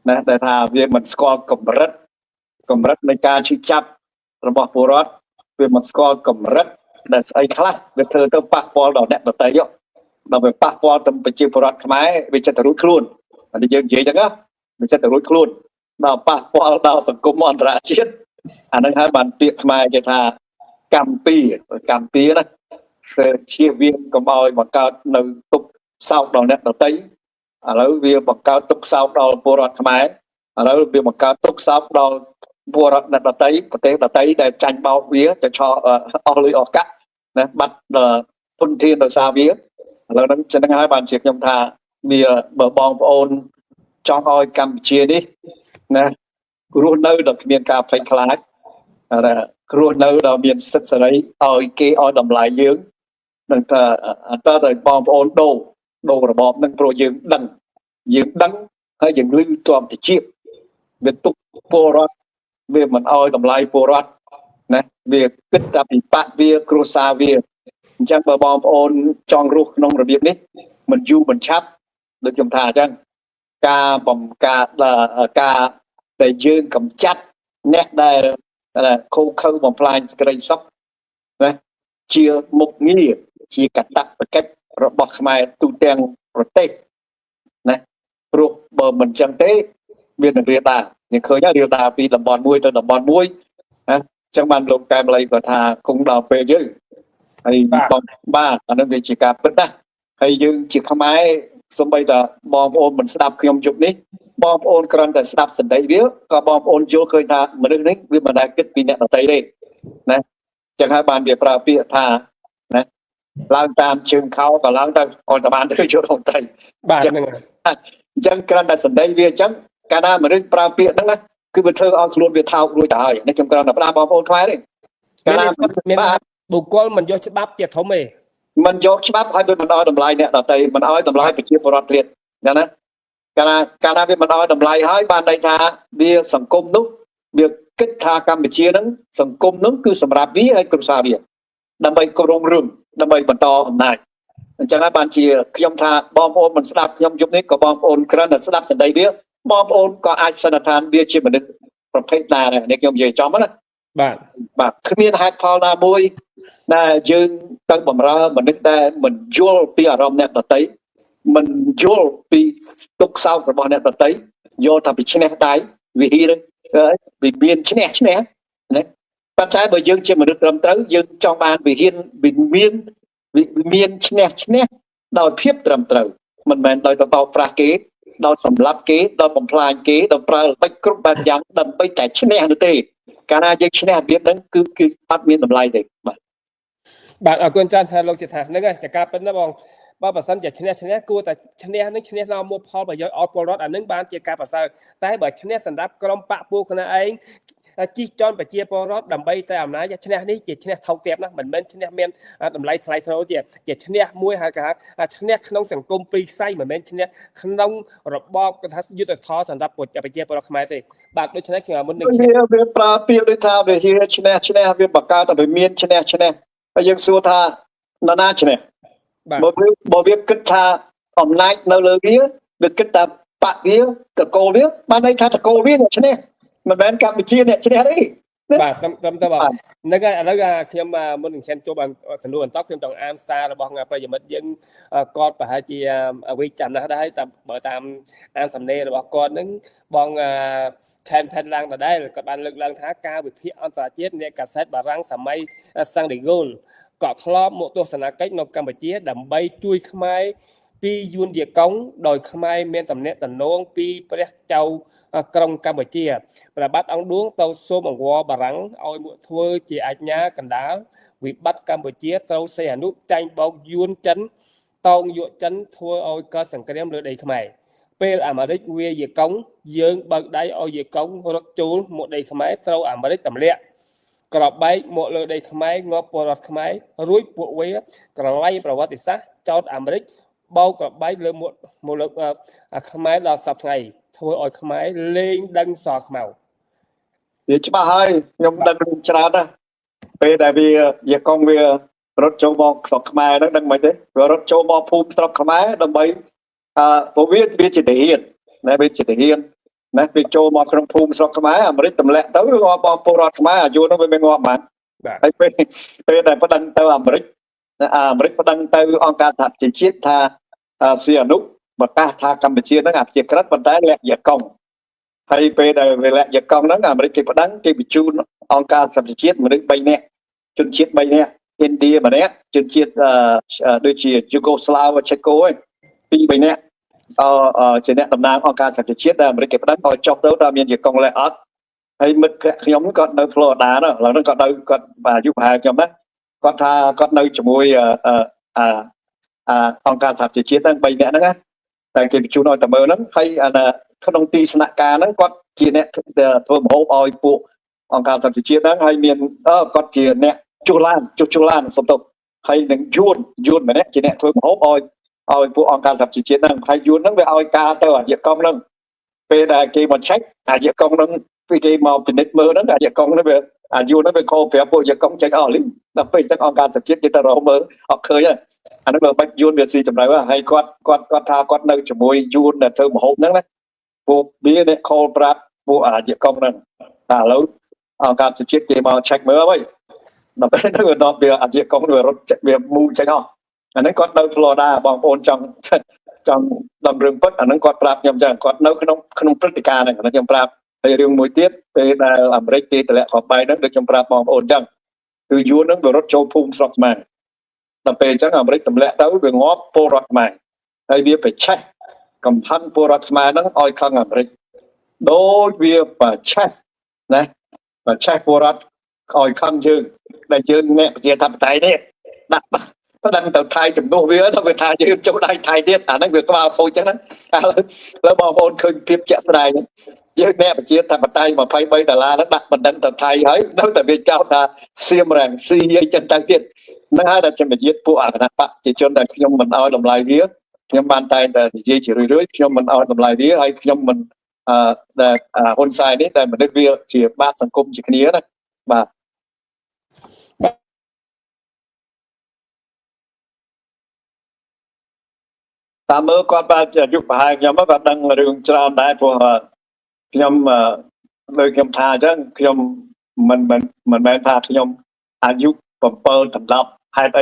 ណាដែលថាវាមិនស្គាល់កម្រិតនៃការជិះចាប់របស់ពលរដ្ឋវាមិនស្គាល់កម្រិតដែលស្អីខ្លះវាធ្វើទៅប៉ះពាល់ដល់អ្នកដទៃដល់វាប៉ះពាល់ទៅប្រជាពលរដ្ឋខ្មែរវាចិត្តទៅរួចខ្លួនតែយើងនិយាយចឹងណាវាចិត្តទៅរួចខ្លួនដល់ប៉ះពាល់ដល់សង្គមអន្តរជាតិអានឹងហើយបានពាក្យខ្មែរគេថាកម្ពីណាគឺជៀសវាងកុំឲ្យបង្កើតនៅទុកសោកដល់អ្នកដទៃឥឡូវវាបង្កើតទុកសោកដល់ពលរដ្ឋខ្មែរឥឡូវវាបង្កើតទុកសោកដល់ពលរដ្ឋអ្នកដទៃប្រទេសដទៃដែលចាញ់បោកវាទៅឆោអស់លុយអស់កាក់ណាបាត់ធនធានដោយសារវាឥឡូវហ្នឹងចឹងហើយបានជាខ្ញុំថាវាបើបងប្អូនចង់ឲ្យកម្ពុជានេះណារស់នៅដោយគ្មានការភ័យខ្លាចរស់នៅដោយមានសិទ្ធិសេរីឲ្យគេឲ្យតម្លៃយើងនឹងថាតើបងប្អូនដូររបបនឹងព្រោះយើងដឹងហើយយើងលឺទំតិចវាទុកពលរដ្ឋវាមិនឲ្យតម្លៃពលរដ្ឋណាវាគិតតែពីបាក់វាគ្រួសារវាអញ្ចឹងបើបងប្អូនចង់រស់ក្នុងរបៀបនេះមិនយូរមិនឆាប់ដូចខ្ញុំថាអញ្ចឹងការដែលយើងកម្ចាត់អ្នកដែលខូខើបំផ្លាញសេចក្តីសុខណាជាមុខងារជាកាតព្វកិច្ចរបស់ខ្មែរទូទាំងប្រទេសណាព្រោះបើមិនចឹងទេវានឹងរាលដាលយើងឃើញរាលដាលពីតំបន់មួយទៅតំបន់មួយណាចឹងបានលោកកែមលីគាត់ថាគង់ដល់ពេលយើងហើយបាទអានោះវាជាការពិតណាហើយយើងជាខ្មែរសូម្បីតែបងប្អូនមិនស្ដាប់ខ្ញុំជប់នេះបងប្អូនគ្រាន់តែស្ដាប់សម្ដីវាក៏បងប្អូនយល់ឃើញថាមនុស្សនេះវាមិនដែលគិតពីអ្នកដទៃទេណាចឹងហើយបានវាប្រើពាក្យថាណា ឡើងតាមជើងខោក៏ឡើងទៅអត់បានទៅយកទៅ
បាទហ្នឹង
អញ្ចឹងគ្រាន់តែសម្ដីវាអញ្ចឹងកាលណាមនុស្សប្រើពាក្យហ្នឹងណាគឺវាធ្វើឲ្យខ្លួនវាថោករួចទៅហើយនេះខ្ញុំគ្រាន់តែផ្ដាស់បងប្អូនខ្មែរទេកាលណា
មានបុគ្គលមិនយកច្បាប់ជាធំទេ
មិនយកច្បាប់ឲ្យវាមិនឲ្យតម្លៃអ្នកដទៃមិនឲ្យតម្លៃប្រជាពលរដ្ឋទៀតអញ្ចឹងណាកាលណាវាមិនឲ្យតម្លៃហើយបានន័យថាវាសង្គមនោះវាគិតថាកម្ពុជាហ្នឹងសង្គមនោះគឺសម្រាប់វាហើយគ្រួសារវាដើម្បីក្រុងរឿងដើម្បីបន្តអំណាចអញ្ចឹងហើយបានជាខ្ញុំថាបងប្អូនមិនស្ដាប់ខ្ញុំយប់នេះក៏បងប្អូនគ្រាន់តែស្ដាប់សម្ដីវាបងប្អូនក៏អាចសន្និដ្ឋានវាជាមនុស្សប្រភេទណាដែរនេះខ្ញុំនិយាយចំណាបាទគ្មានហេតុផលណាមួយដែលយើងទៅបំរើមនុស្សដែលមិនយល់ពីអារម្មណ៍អ្នកដទៃមិនយល់ពីទុក្ខសោករបស់អ្នកដទៃយល់ថាពីឈ្នះដៃវិហិរវាមានឈ្នះណាប៉ុន្តែបើយើងជាមនុស្សត្រឹមត្រូវយើងចង់បានវិមានឈ្នះដោយភាពត្រឹមត្រូវមិនមែនដោយទៅបោកប្រាស់គេដោយសម្លាប់គេដោយបំផ្លាញគេដោយប្រើល្បិចគ្រប់បែបយ៉ាងដើម្បីតែឈ្នះនោះទេកាលណាយើងឈ្នះរបៀបហ្នឹងគឺអត់មានតម្លៃទេ
បាទអរគុណច្រើនថាលោកជាថាហ្នឹងហើយតែការពិតណាបងបើបើសិនជាឈ្នះគួរតែឈ្នះនឹងឈ្នះដល់មកផលប្រយោជន៍អត់ពលរដ្ឋអានឹងបានជាការប្រសើរតែបើឈ្នះសម្រាប់ក្រុមបកពួកគ្នាឯងជិះចន់ប្រជាពលរដ្ឋដើម្បីតែអំណាចឈ្នះនេះជាឈ្នះថោកទាបណាស់មិនមែនឈ្នះមានតម្លៃថ្លៃថ្នូរទេជាឈ្នះមួយហៅថាឈ្នះក្នុងសង្គមពីរខ្សែមិនមែនឈ្នះក្នុងរបបកថាយុទ្ធធរសម្រាប់ប្រជាពលរដ្ឋខ្មែរទេបាទដូច្នេះខ្ញុំមុននឹង
វាប្រើពាក្យដូចថាវាហៀឈ្នះវាបង្កើតឲ្យមានឈ្នះហើយយើងសួរថានរណាឈ្នះបើវាគិតថាអំណាចនៅលើវាគិតថាបកវាតកូលវាបានន័យថាតកូលវាអ្នកឈ្នះមិនមែនកម្ពុជាអ្នកឈ្នះទេ
បាទខ្ញុំទៅបាទហ្នឹងហើយឥឡូវខ្ញុំមុននឹងឈានជួបសំណួរបន្តខ្ញុំចង់អានសាររបស់ប្រិយមិត្តយើងគាត់ប្រហែលជាវិចាំណាស់ដែរតែបើតាមអានសំណេររបស់គាត់ហ្នឹងបងថែមផែនឡើងដដែលក៏បានលើកឡើងថាការវិភាគអន្តរជាតិអ្នកកាសែតបារាំងសម័យសាំងឌីហ្គោលក៏ធ្លាប់មកទស្សនកិច្ចនៅកម្ពុជាដើម្បីជួយខ្មែរពីយួនយាកុងដោយខ្មែរមានតំណែងតំណងពីព្រះចៅក្រុងកម្ពុជាព្រះបាទអង្គឌួងទៅសូមអង្វរបារាំងឲ្យមកធ្វើជាអាជ្ញាកណ្ដាលវិបត្តិកម្ពុជាត្រូវសេអនុចាញ់បោកយួនចិនតោងយកចិនធ្វើឲ្យកើតសង្គ្រាមលើដីខ្មែរពេលអាមេរិកវាយាកុងយើងបើកដៃឲ្យយាកុងរត់ចូលមកដីខ្មែរត្រូវអាមេរិកទម្លាក់ក្របបែកមកលើដីខ្មែរងាប់ពលរដ្ឋខ្មែររួចពួកវាក្រឡៃប្រវត្តិសាស្ត្រចោតអាមេរិកបោកក្របបែកលើមកលើខ្មែរដល់សប្តាហ៍ថ្ងៃធ្វើឲ្យខ្មែរលេងដឹងសល់ខ្មៅ
វាច្បាស់ហើយខ្ញុំដឹងច្រើនណាស់ពេលដែលវាយាកុងវារត់ចូលមកស្រុកខ្មែរហ្នឹងដឹងមិនទេវារត់ចូលមកភូមិស្រុកខ្មែរដើម្បីព្រោះវាជាទាហានណាវាជាទាហានណាវាចូលមកក្នុងភូមិស្រុកខ្មែរអាមេរិកទម្លាក់ទៅងាប់បងពលរដ្ឋខ្មែរអាយុនោះវាមិនងាប់បានហើយពេលដែលប្តឹងទៅអាមេរិកប្តឹងទៅអង្គការសហប្រជាជាតិថាសៀអនុប្រកាសថាកម្ពុជាហ្នឹងអព្យាក្រឹតប៉ុន្តែលាក់យាកុងហើយពេលដែលវាលាក់យាកុងហ្នឹងអាមេរិកគេប្តឹងគេបញ្ជូនអង្គការសហប្រជាជាតិមនុស្ស3នាក់ជនជាតិ3នាក់ឥណ្ឌាម្នាក់ជនជាតិដូចជាយូហ្គោស្លាវឆេកូឯង2-3នាក់ជាអ្នកតំណាងអង្គការសហប្រជាជាតិដែលអាមេរិកគេប្តឹងឲ្យចុះទៅតើមានយាកុងលាក់អត់ហើយមិត្តភក្តិខ្ញុំគាត់នៅ Florida ហ្នឹងឥឡូវហ្នឹងគាត់អាយុប្រហែលខ្ញុំណាគាត់ថាគាត់នៅជាមួយអង្គការសហប្រជាជាតិហ្នឹង3នាក់ហ្នឹងណាតែគេបញ្ជូនឲ្យតើមើលហ្នឹងហើយក្នុងទីស្នាក់ការហ្នឹងគាត់ជាអ្នកធ្វើម្ហូបឲ្យពួកអង្គការសហប្រជាជាតិហ្នឹងហើយមានគាត់ជាអ្នកជួសឡានសំតុកហើយនឹងយួនម្នាក់ជាអ្នកធ្វើម្ហូបឲ្យពួកអង្គការសហប្រជាជាតិហ្នឹងហើយយួនហ្នឹងវាឲ្យការទៅអាយាកុងហ្នឹងពេលដែលគេមកឆែកអាយាកុងហ្នឹងពេលគេមកពិនិត្យមើលហ្នឹងអាយាកុងហ្នឹងវាអាយួនហ្នឹងវាខោប្រាប់ពួកអាយាកុងចេញអស់លីដល់ពេលអញ្ចឹងអង្គការសហជាតិគេទៅរកមើលអត់ឃើញទេអាហ្នឹងបើបាច់យួនវាស៊ីចម្រៅហើយគាត់ថាគាត់នៅជាមួយយួនដែលធ្វើម្ហូបហ្នឹងណាពួកវាអ្នកខលប្រាប់ពួកអាយាកុងហ្នឹងតែឥឡូវអង្គការសហជាតិគេមកឆែកមើលហើយដល់ពេលហ្នឹងវាដល់វាអាយាកុងវារត់វាមូចេញអស់អាហ្នឹងគាត់នៅ Florida បងប្អូនចង់ដំរឿងពិតអាហ្នឹងគាត់ប្រាប់ខ្ញុំចឹងគាត់នៅក្នុងព្រឹត្តិការណ៍ហ្នឹងខ្ញុំប្រាប់ហើយរឿងមួយទៀតពេលដែលអាមេរិកគេតម្លាក់គ្រាប់បែកហ្នឹងដូចខ្ញុំប្រាប់បងប្អូនចឹងគឺយួនហ្នឹងវារត់ចូលភូមិស្រុកខ្មែរដល់ពេលអញ្ចឹងអាមេរិកទម្លាក់ទៅវាងាប់ពលរដ្ឋខ្មែរហើយវាប្រឆេះកំផាំងពលរដ្ឋខ្មែរហ្នឹងឲ្យខឹងអាមេរិកដូចវាប្រឆេះណាប្រឆេះពលរដ្ឋឲ្យខឹងយើងដែលយើងអ្នកប្រជាធិបតេយ្យនេះដាក់ đang tàu thai chụp đô vía tao về thai chứ chỗ đây thai tiết à nó việc vào khôi chắc đóแล้วบางคนเคยเปรียบเทียบได้เยอะแน่ประเทศไทยประเทศมาไพ่ใบดาราแล้วดักมันดังแต่ไทยเฮ้ยตั้งแต่เป็นเจ้าตาเสียมแรงซีไอ้จันทร์เทียนนั่นฮะเราจะมาเย็ดผู้อ่านนะปะจะจนแต่ขยมมันเอาลำลายเวียขยมบานไทยแต่เยี่ยจีเรื่อยๆขยมมันเอาลำลายเวียให้ขยมมันแต่คนทรายนี่แต่มันได้เวียจีบ้านสังคมจีนี้นะมาตามเมื่อก่อนไปจะยุบหายยังไม่ก็ดังเรื่องจราได้พวกขยมเลยขยมทาจังขยมมันแม่พาขยมอายุผมเปิดสำหรับให้ไป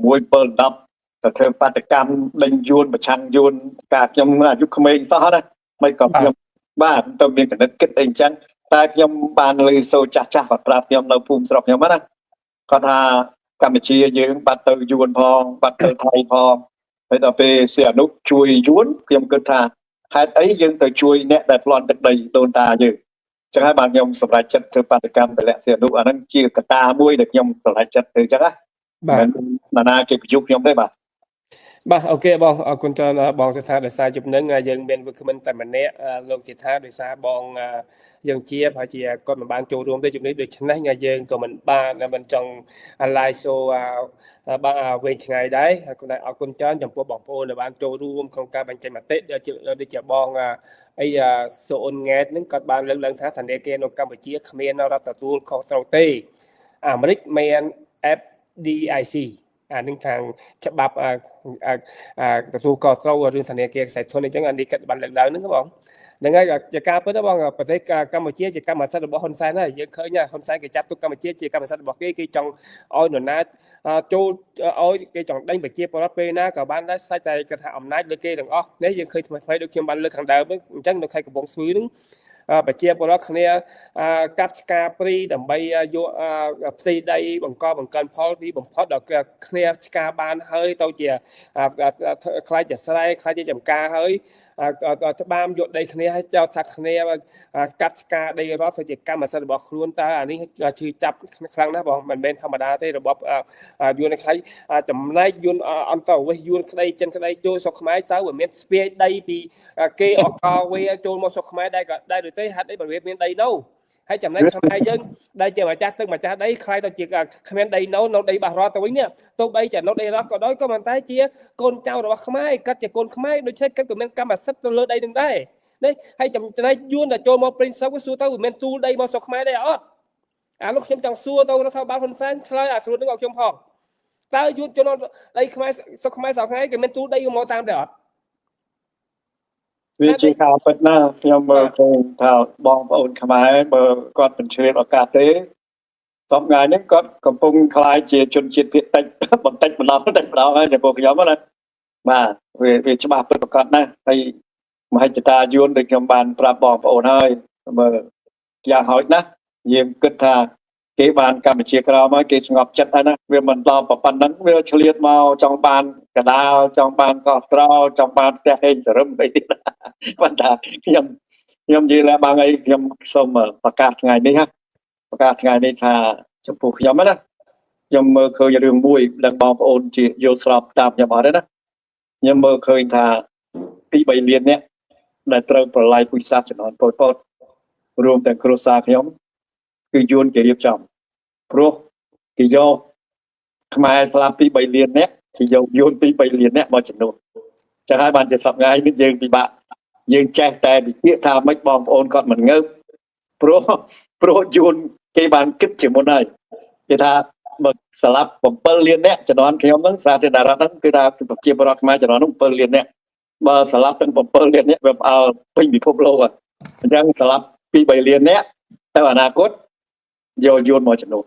มวยเปิดดับแต่เธอปฏิกรรมเล่นยูนประชังยูนกาขยมอายุขมิ้นซะนะไม่ก็ขยมบ้านต้องมีแต่นึกคิดเองจังแต่ขยมบานเลยโซจ่าจ่าปราบขยมเราภูมิสำหรับขยมนะก็ทากรรมชียืงปัตเตอร์ยูนพองปัตเตอร์ไทยพองไปต่อไปเสียนุกช่วยยุ้นขยมเกิดทาให้ไอ้ยังแต่ช่วยเนี่ยแต่พลอนตักใดโดนตาอยู่จะให้บางยมสลายจัดเธอปฏิกรรมแต่ละเสียนุกอันนั้นจีกตาบุ้ยเด็กยมสลายจัดเธอจังอ่ะนานาเก็บยุกยมได้ป่ะ
បាទអូខេបងអរគុណច្រើនបងសិដ្ឋាដោយសារជុំនឹងយើងមានវិក្កាមិនតែម្នាក់លោកសិដ្ឋាដោយសារបងយើងជាប្រហែលជាគាត់មិនបានចូលរួមទេជុំនេះដូច្នេះយើងក៏មិនបានមិនចង់អាឡៃសូបាទវែងឆ្ងាយដែរអរគុណច្រើនចំពោះបងប្អូនដែលបានចូលរួមក្នុងការបញ្ចេញមតិដូចជាបងអីសូអ៊ុនង៉ែតនឹងគាត់បានលើកឡើងថាសន្តិភាពនៅកម្ពុជាគ្មានរដ្ឋទទួលខុសត្រូវទេអាមេរិកមាន FDIC អានឹងខាងច្បាប់ទទួលខុសត្រូវរឿងធនាគារខ្សែធនអញ្ចឹងអានេះគាត់បានលើកឡើងហ្នឹងបងហ្នឹងហើយជាការពិតបងប្រទេសកម្ពុជាជាកម្មសិទ្ធិរបស់ហ៊ុនសែនហើយយើងឃើញហ៊ុនសែនគេចាប់ទុកកម្ពុជាជាកម្មសិទ្ធិរបស់គេចង់ឲ្យនរណាចូលឲ្យគេចង់ដេញប្រជាពលរដ្ឋពេលណាក៏បានដែរសាច់តែគេថាអំណាចលើគេទាំងអស់នេះយើងឃើញថ្មីដូចខ្ញុំបានលើកខាងដើមហ្នឹងអញ្ចឹងនៅខេត្តកំពង់ស្ពឺហ្នឹងប្រជាពលរដ្ឋគ្នាកាប់ឆ្ការព្រីដើម្បីយកផ្ទៃដីបង្កបង្កើនផលទីបំផុតដល់គ្នាឆ្ការបានហើយទៅជាខ្លាចជាស្រែខ្លាចជាចំការហើយច្បាមយកដីគ្នាហើយចោទថាគ្នាកាប់ឆ្ការដីរដ្ឋទៅជាកម្មសិទ្ធិរបស់ខ្លួនតើអានេះឈឺចាប់ខ្លាំងណាស់បងមិនមែនធម្មតាទេរបបយួនខ្លៃចំណែកយួនអន្តរវិសយួនក្តីចិនក្តីចូលស្រុកខ្មែរតើវាមានស្ពាយដីពីគេអកវាចូលមកស្រុកខ្មែរដែរឬទេហេតុអីបើវាមានដីនោះហើយចំណែកខ្មែរយើងដែលជាម្ចាស់ទឹកម្ចាស់ដីខ្លាយទៅជាគ្មានដីនៅដីបាសរដ្ឋទៅវិញនេះទោះបីជានៅដីរដ្ឋក៏ដោយក៏មិនតែជាកូនចៅរបស់ខ្មែរគាត់ជាកូនខ្មែរដូច្នេះគាត់ក៏មានកម្មសិទ្ធិទៅលើដីនឹងដែរនេះហើយចំណែកយួនដែលចូលមកព្រិញស្រុកវាសួរទៅវាមានទូលដីមកស្រុកខ្មែរដែរអត់អានោះខ្ញុំចង់សួរទៅរដ្ឋាភិបាលហ៊ុនសែនឆ្លើយអាស្រួលនឹងឲ្យខ្ញុំផងតើយួនចូលដីខ្មែរស្រុកខ្មែរស្រុកខ្មែរគេមានទូលដីមកតាមដែរអត់
វាជាការពិតណាស់ខ្ញុំមើលឃើញថាបងប្អូនខ្មែរបើគាត់មិនឆ្លៀតឱកាសទេសពថ្ងៃនេះគាត់កំពុងខ្លាយជាជនជាតិភាគតិចបន្តិចម្ដងហើយចំពោះខ្ញុំណាបាទវាច្បាស់ពិតប្រាកដណាស់ហើយមហិច្ឆតាយួនដូចខ្ញុំបានប្រាប់បងប្អូនហើយមើលយ៉ាងហោចណាស់យើងគិតថាគេបានកម្ពុជាក្រមកគេស្ងប់ចិត្តហើយណាវាមិនដល់ប៉ុណ្ណឹងវាឆ្លៀតមកចង់បានកដាលចង់បានកោះត្រោចង់បានផ្ទះហេងសរឹមអីទៀតប៉ុន្តែខ្ញុំនិយាយឡើងបងអីខ្ញុំសូមប្រកាសថ្ងៃនេះណាប្រកាសថ្ងៃនេះថាចំពោះខ្ញុំណាខ្ញុំមើលឃើញរឿងមួយដែលបងប្អូនជាយល់ស្របតាមខ្ញុំអត់ទេណាខ្ញុំមើលឃើញថាពី3លានអ្នកដែលត្រូវប្រឡាយពូជសាសន៍ចំនួនពលពតរួមទាំងគ្រួសារខ្ញុំគឺយួនគេរៀបចំព្រោះគេយកខ្មែរស្លាប់ពី3លានអ្នកគេយកយួនពី3លានអ្នកមកចំនួនចឹងហើយបានជាសប្តាហ៍នេះយើងពិបាកយើងចេះតែវិភាគថាម៉េចបងប្អូនគាត់មិនងើបព្រោះយួនគេបានគិតជាមុនហើយគេថាបើស្លាប់7លានអ្នកចំនួនខ្ញុំហ្នឹងសាធារណរដ្ឋហ្នឹងគឺថាប្រជាពលរដ្ឋខ្មែរចំនួនហ្នឹង7លានអ្នកបើស្លាប់ទាំង7លានអ្នកវាផ្អើលពេញពិភពលោកអញ្ចឹងស្លាប់ពី3លានអ្នកទៅអនាគតយកយួនមកចំនួន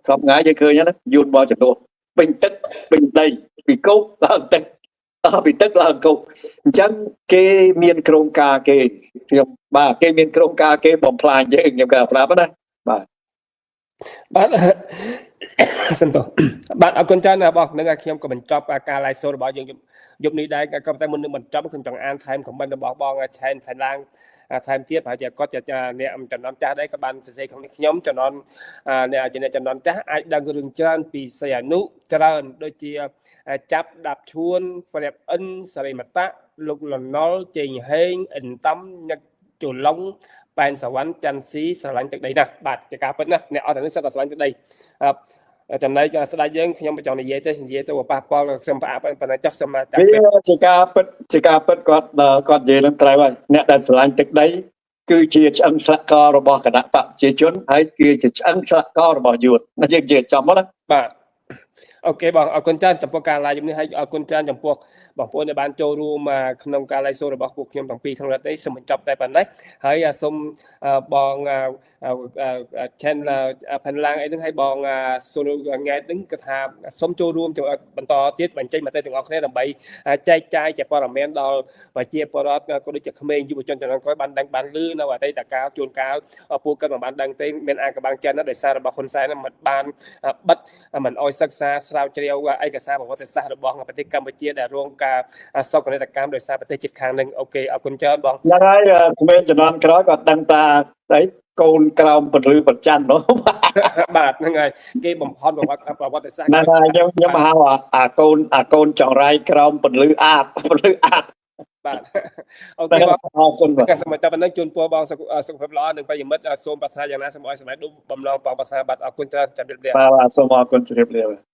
សពថ្ងៃយើងឃើញណាយួនមកចំនួនពេញទឹកពេញដីពីកោកឡើងទឹកពីទឹកឡើងកោកអញ្ចឹងគេមានក្រុមការគេខ្ញុំបាទគេមានក្រុមការគេបំផ្លាញយើងខ្ញុំក៏ប្រាប់ណា
បាទសិនតោះបាទអរគុណច្រើនណាបងនឹងខ្ញុំក៏បញ្ចប់ការ live show របស់យើងយប់នេះដែរក៏តែមុននឹងបញ្ចប់ខ្ញុំចង់អានថែមខមមិនរបស់បងឆែនផែនឡាង ថែមទៀតប្រហែលជាគាត់អ្នកចំនួនចាស់ដែរក៏បានសរសេរក្នុងខ្ញុំចំនួនអ្នកជាអ្នកចំនួនចាស់អាចដឹងរឿងច្រើនពីសីហនុច្រើនដូចជាចាប់ដាប់ឈួនប្រាប់អិនសរិមតៈលោកលណុលជេងហេងអិនតំញឹកជលងប៉ែនសវណ្ណច័ន្ទស៊ីស្រឡាញ់ទឹកដីណាស់បាទជាការពិតណាស់អ្នកអត់ទាំងនេះសិតតែស្រឡាញ់ទឹកដីចំណែកស្ដេចយើងខ្ញុំមិនចង់និយាយទេប៉ះពាល់ខ្ញុំផ្អាកប៉ុន្តែចោះសូមចាប់
វាជាការពិតគាត់និយាយនឹងត្រូវហើយអ្នកដែលស្រឡាញ់ទឹកដីគឺជាឆ្អឹងស្លាកករបស់គណៈបព្វជិជនហើយគឺជាឆ្អឹងស្លាកករបស់យួនយើងនិយាយចំមកណា
បាទអូខេបងអរគុណច្រើនចំពោះការ live នេះហើយអរគុណច្រើនចំពោះបងប្អូនដែលបានចូលរួមក្នុងការ live show របស់ពួកខ្ញុំទាំងពីរក្នុងរត់នេះសូមបញ្ចប់តែប៉ុណ្ណេះហើយសូមបង channel ផាន់ឡាងអីហ្នឹងហើយបងសូនង៉ែតហ្នឹងគឺថាសូមចូលរួមបន្តទៀតបញ្ចេញមតិទាំងអស់គ្នាដើម្បីចែកចាយជាព័ត៌មានដល់ប្រជាពលរដ្ឋក៏ដូចជាក្មេងយុវជនចំនួនក្រោយបានដឹងបានឮនៅអតីតកាលជួនកាលពួកគាត់មិនបានដឹងទេមានអាកំបាំងចិនដោយសាររបស់ហ៊ុនសែនមិនបានបិទមិនអោយសិក្សាស្រាវជ្រាវឯកសារប្រវត្តិសាស្ត្ររបស់ប្រទេសកម្ពុជាដែលរងការសោកនាដកម្មដោយសារប្រទេសជិតខាងនឹងអូខេអរគុណច្រើនបង
ហ្នឹងហើយក្មេងជំនាន់ក្រោយក៏ដឹងថាស្អីកូនក្រោមពន្លឺប្រច័ណ្ឌនោះ
បាទហ្នឹងហើយគេបំផន់ប្រវត្តិសាស្ត្រ
ហ្នឹងហើយខ្ញុំហៅអាកូនចង្រៃក្រោមពន្លឺអាត
បាទអូខេបងអរគុណបាទសម្រាប់តែប៉ុណ្្នឹងជូនពរបងសុខភាពល្អនិងប្រិយមិត្តសូមប្រាថ្នាយ៉ាងណាសូមឲ្យសម្រេចដូចបំណងបងប្រាថ្នាបាទអរគុណច្រើនជម្រាបលា
បាទសូមអរគុណជម្រាបលា